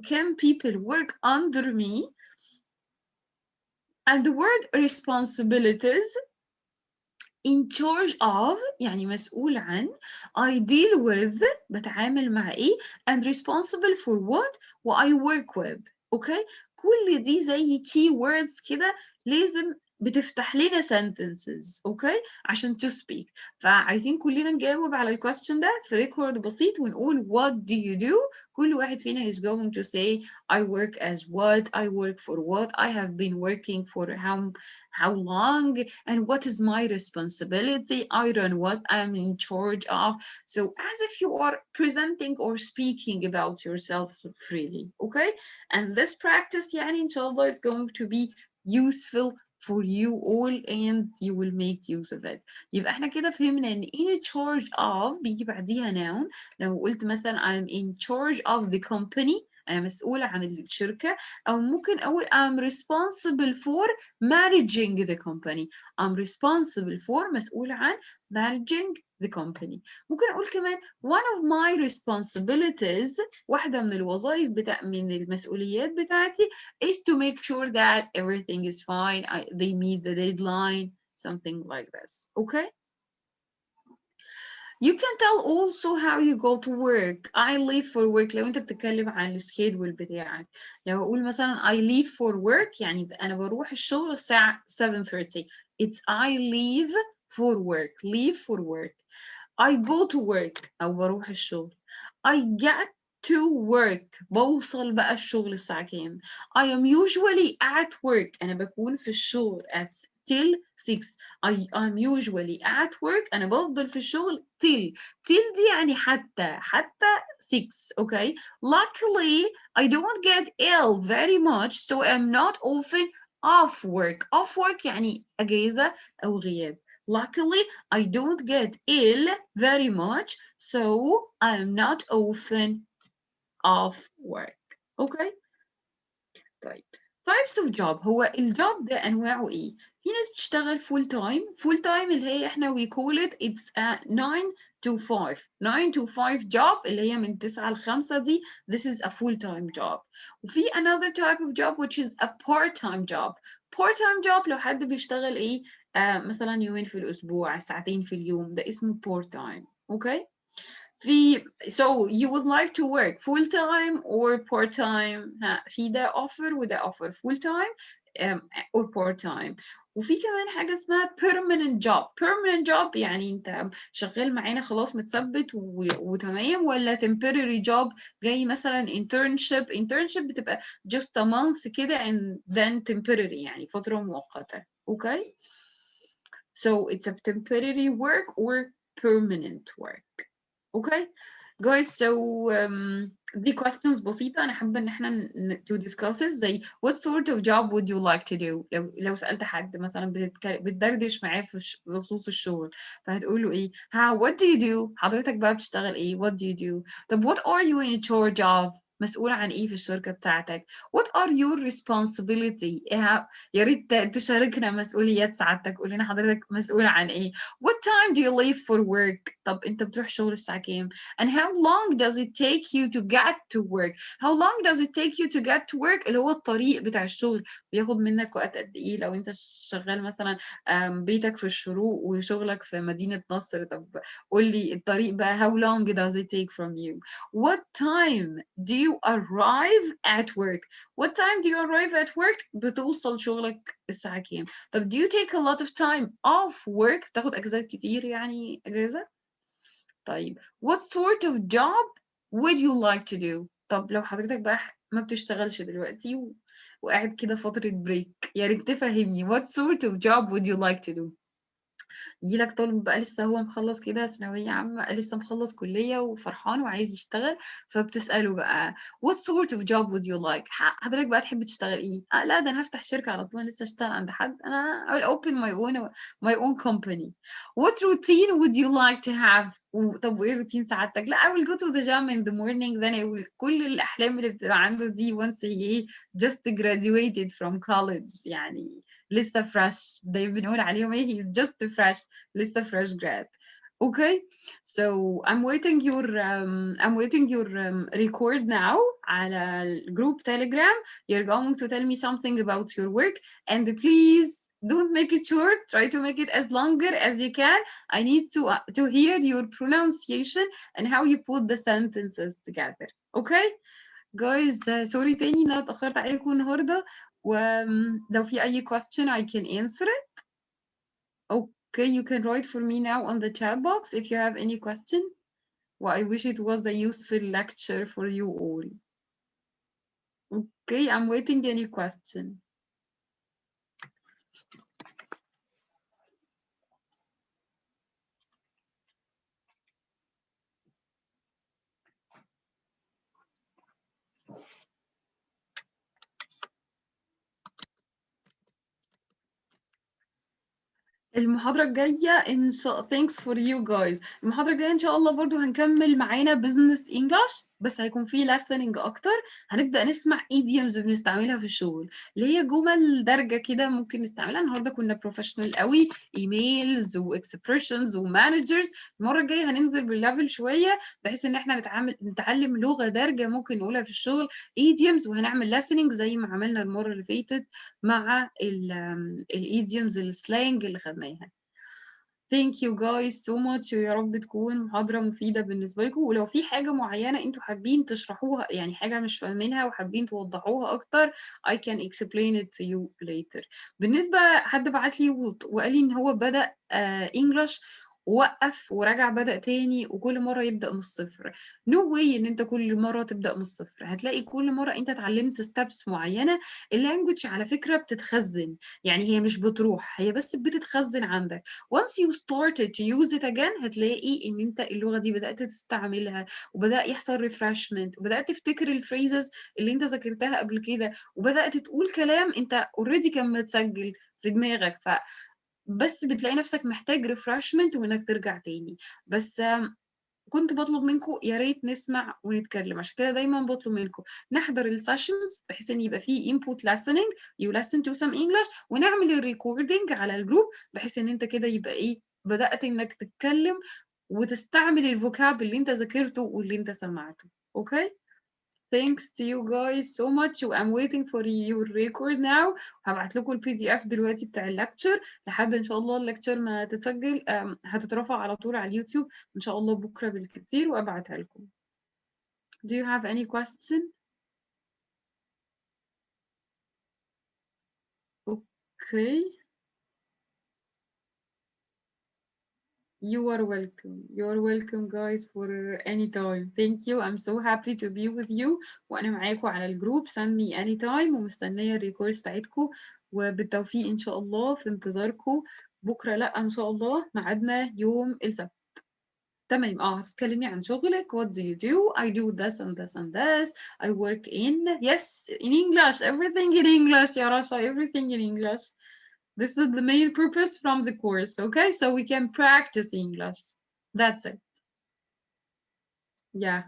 can people work under me, and the word responsibilities in charge of يعني مسؤول عن, I deal with بتعامل مع ايه, and responsible for what و I work with. اوكي، كل دي زي key words كده لازم بتفتح لنا sentences. اوكي، عشان to speak. فعايزين كلنا نجاوب على الكويستشن ده في ريكورد بسيط ونقول what do you do. كل واحد فينا is going to say I work as what, I work for what, I have been working for how long, and what is my responsibility, I run what I'm in charge of. So as if you are presenting or speaking about yourself freely. Okay, and this practice يعني inshallah it's going to be useful for you all and you will make use of it. يبقى احنا كده فهمنا ان in charge of بيجي بعديها noun. لو قلت مثلا I'm in charge of the company أنا مسؤولة عن الشركة، أو ممكن أقول I'm responsible for managing the company. I'm responsible for مسؤولة عن managing the company. ممكن أقول كمان one of my responsibilities واحدة من الوظائف من المسؤوليات بتاعتي is to make sure that everything is fine, they meet the deadline, something like this. Okay? You can tell also how you go to work. I leave for work لو انت بتتكلم عن السكيدول بتاعك. لو اقول مثلا I leave for work يعني انا بروح الشغل الساعة 7:30. It's I leave for work. Leave for work. I go to work أو بروح الشغل. I get to work. بوصل بقى الشغل الساعة كام. I am usually at work. أنا بكون في الشغل at till 6. I'm usually at work. أنا بفضل في الشغل till دي يعني حتى 6. Okay. Luckily I don't get ill very much so I'm not often off work. Off work يعني أجازة أو غياب. Luckily I don't get ill very much so I'm not often off work. Okay. طيب types of job. هو الجوب ده أنواعه إيه؟ في ناس بتشتغل full time اللي هي إحنا we call it it's a 9 to 5 9 to 5 job اللي هي من 9 ل 5 دي. This is a full time job. وفي another type of job which is a part time job. part time job لو حد بيشتغل إيه مثلا يومين في الأسبوع ساعتين في اليوم ده اسمه part time. Okay. So you would like to work full time or part time. في ده offer وده offer full time or part time. وفي كمان حاجة اسمها permanent job. permanent job يعني انت شغال معانا خلاص متثبت وتمام، ولا temporary job جاي مثلا internship بتبقى just a month كده and then temporary يعني فترة مؤقتة. Okay. So it's a temporary work or permanent work. Okay guys, so دي questions بسيطة أنا حابة إن إحنا to discuss it. زي what sort of job would you like to do؟ لو سألت حد مثلا بتدردش معاه في بخصوص الشغل فهتقول له إيه؟ what do you do؟ حضرتك بقى بتشتغل إيه؟ what do you do؟ طب what are you in charge of؟ مسؤول عن إيه في الشركة بتاعتك؟ What are your responsibility؟ يا ريت تشاركنا مسؤوليات سعادتك، قول لنا حضرتك مسؤول عن إيه؟ What time do you leave for work؟ طب أنت بتروح شغل الساعة كام؟ And how long does it take you to get to work? How long does it take you to get to work؟ اللي هو الطريق بتاع الشغل بياخد منك وقت قد إيه؟ لو أنت شغال مثلا بيتك في الشروق وشغلك في مدينة نصر، طب قول لي الطريق بقى how long does it take from you? What time do you arrive at work? What time do you arrive at work? بتوصل شغلك الساعة كام؟ طب do you take a lot of time off work؟ تاخد أجازات كتير يعني أجازة؟ طيب what sort of job would you like to do؟ طب لو حضرتك بقى ما بتشتغلش دلوقتي وقاعد كده فترة بريك، يا ريت تفهمني what sort of job would you like to do؟ يجيلك طالب بقى لسه هو مخلّص كده ثانوية عامة، لسه مخلّص كلية وفرحان وعايز يشتغل، فبتسأله بقى what sort of job would you like؟ حضرتك بقى تحب تشتغل إيه؟ لأ ده أنا هافتح شركة على طول، أنا لسه هاشتغل عند حد، أنا I will open my own company. What routine would you like to have؟ طب وإيه روتين سعادتك؟ لأ I will go to the gym in the morning then I will كل الأحلام اللي بتبقى عنده دي once he just graduated from college يعني لسه fresh بنقول عليهم إيه he's just fresh لسه fresh grad. Okay, so I'm waiting your record now على الجروب تليجرام. You're going to tell me something about your work and please don't make it short. Try to make it as longer as you can. I need to hear your pronunciation and how you put the sentences together. Okay, guys. Sorry تاني إن أنا اتأخرت عليكم النهاردة. ولو في أي question I can answer it. Okay, you can write for me now on the chat box if you have any question. Well, I wish it was a useful lecture for you all. Okay, I'm waiting any question. المحاضرة الجاية إن شاء thanks for you guys. المحاضرة الجاية إن شاء الله برضو هنكمل معانا business English بس هيكون فيه listening أكتر. هنبدأ نسمع idioms بنستعملها في الشغل اللي هي جمل دارجة كده ممكن نستعملها. النهاردة كنا professional قوي emails و expressions و managers. المرة الجاية هننزل بالليفل شوية بحيث إن إحنا نتعلم لغة دارجة ممكن نقولها في الشغل idioms وهنعمل listening زي ما عملنا المرة اللي فاتت مع الidioms السلانج اللي خدناها. Thank you guys so much. يا رب تكون محاضرة مفيدة بالنسبة لكم. ولو في حاجة معينة انتوا حابين تشرحوها يعني حاجة مش فاهمينها وحابين توضحوها أكتر I can explain it to you later. بالنسبة حد بعت لي وقال لي إن هو بدأ English وقف ورجع بدأ تاني وكل مرة يبدأ من الصفر. No way إن أنت كل مرة تبدأ من الصفر. هتلاقي كل مرة أنت اتعلمت steps معينة. اللانجوج على فكرة بتتخزن يعني هي مش بتروح هي بس بتتخزن عندك. Once you started to use it again هتلاقي إن أنت اللغة دي بدأت تستعملها وبدأ يحصل refreshment وبدأت تفتكر الفريزز اللي أنت ذاكرتها قبل كده وبدأت تقول كلام أنت already كان متسجل في دماغك. بس بتلاقي نفسك محتاج refreshment وإنك ترجع تاني. بس كنت بطلب منكم يا ريت نسمع ونتكلم عشان كده دايما بطلب منكم نحضر السيشنز بحيث ان يبقى فيه input listening you listen to some English ونعمل الريكوردنج على الجروب بحيث ان انت كده يبقى ايه بدأت انك تتكلم وتستعمل الفوكاب اللي انت ذاكرته واللي انت سمعته. اوكي thanks to you guys so much. I'm waiting for your record now. هبعت لكم البي دي اف دلوقتي بتاع اللكتشر لحد ان شاء الله اللكتشر ما تتسجل هتترفع على طول على اليوتيوب ان شاء الله بكره بالكتير وابعتها لكم. Do you have any question? Okay. You are welcome. You are welcome guys for any time. Thank you. I'm so happy to be with you. وأنا معاكم على الجروب. Send me anytime ومستنية الريكوردز بتاعتكم وبالتوفيق إن شاء الله في انتظاركم. بكرة لأ إن شاء الله ميعادنا يوم السبت. تمام هتتكلمي عن شغلك. What do you do? I do this and this and this. I work in yes in English. Everything in English يا رشا. Everything in English. This is the main purpose from the course, okay? So we can practice English. That's it. Yeah.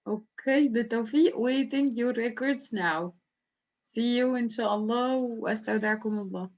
Okay, بالتوفيق. Waiting your records now. See you إن شاء الله وأستودعكم الله.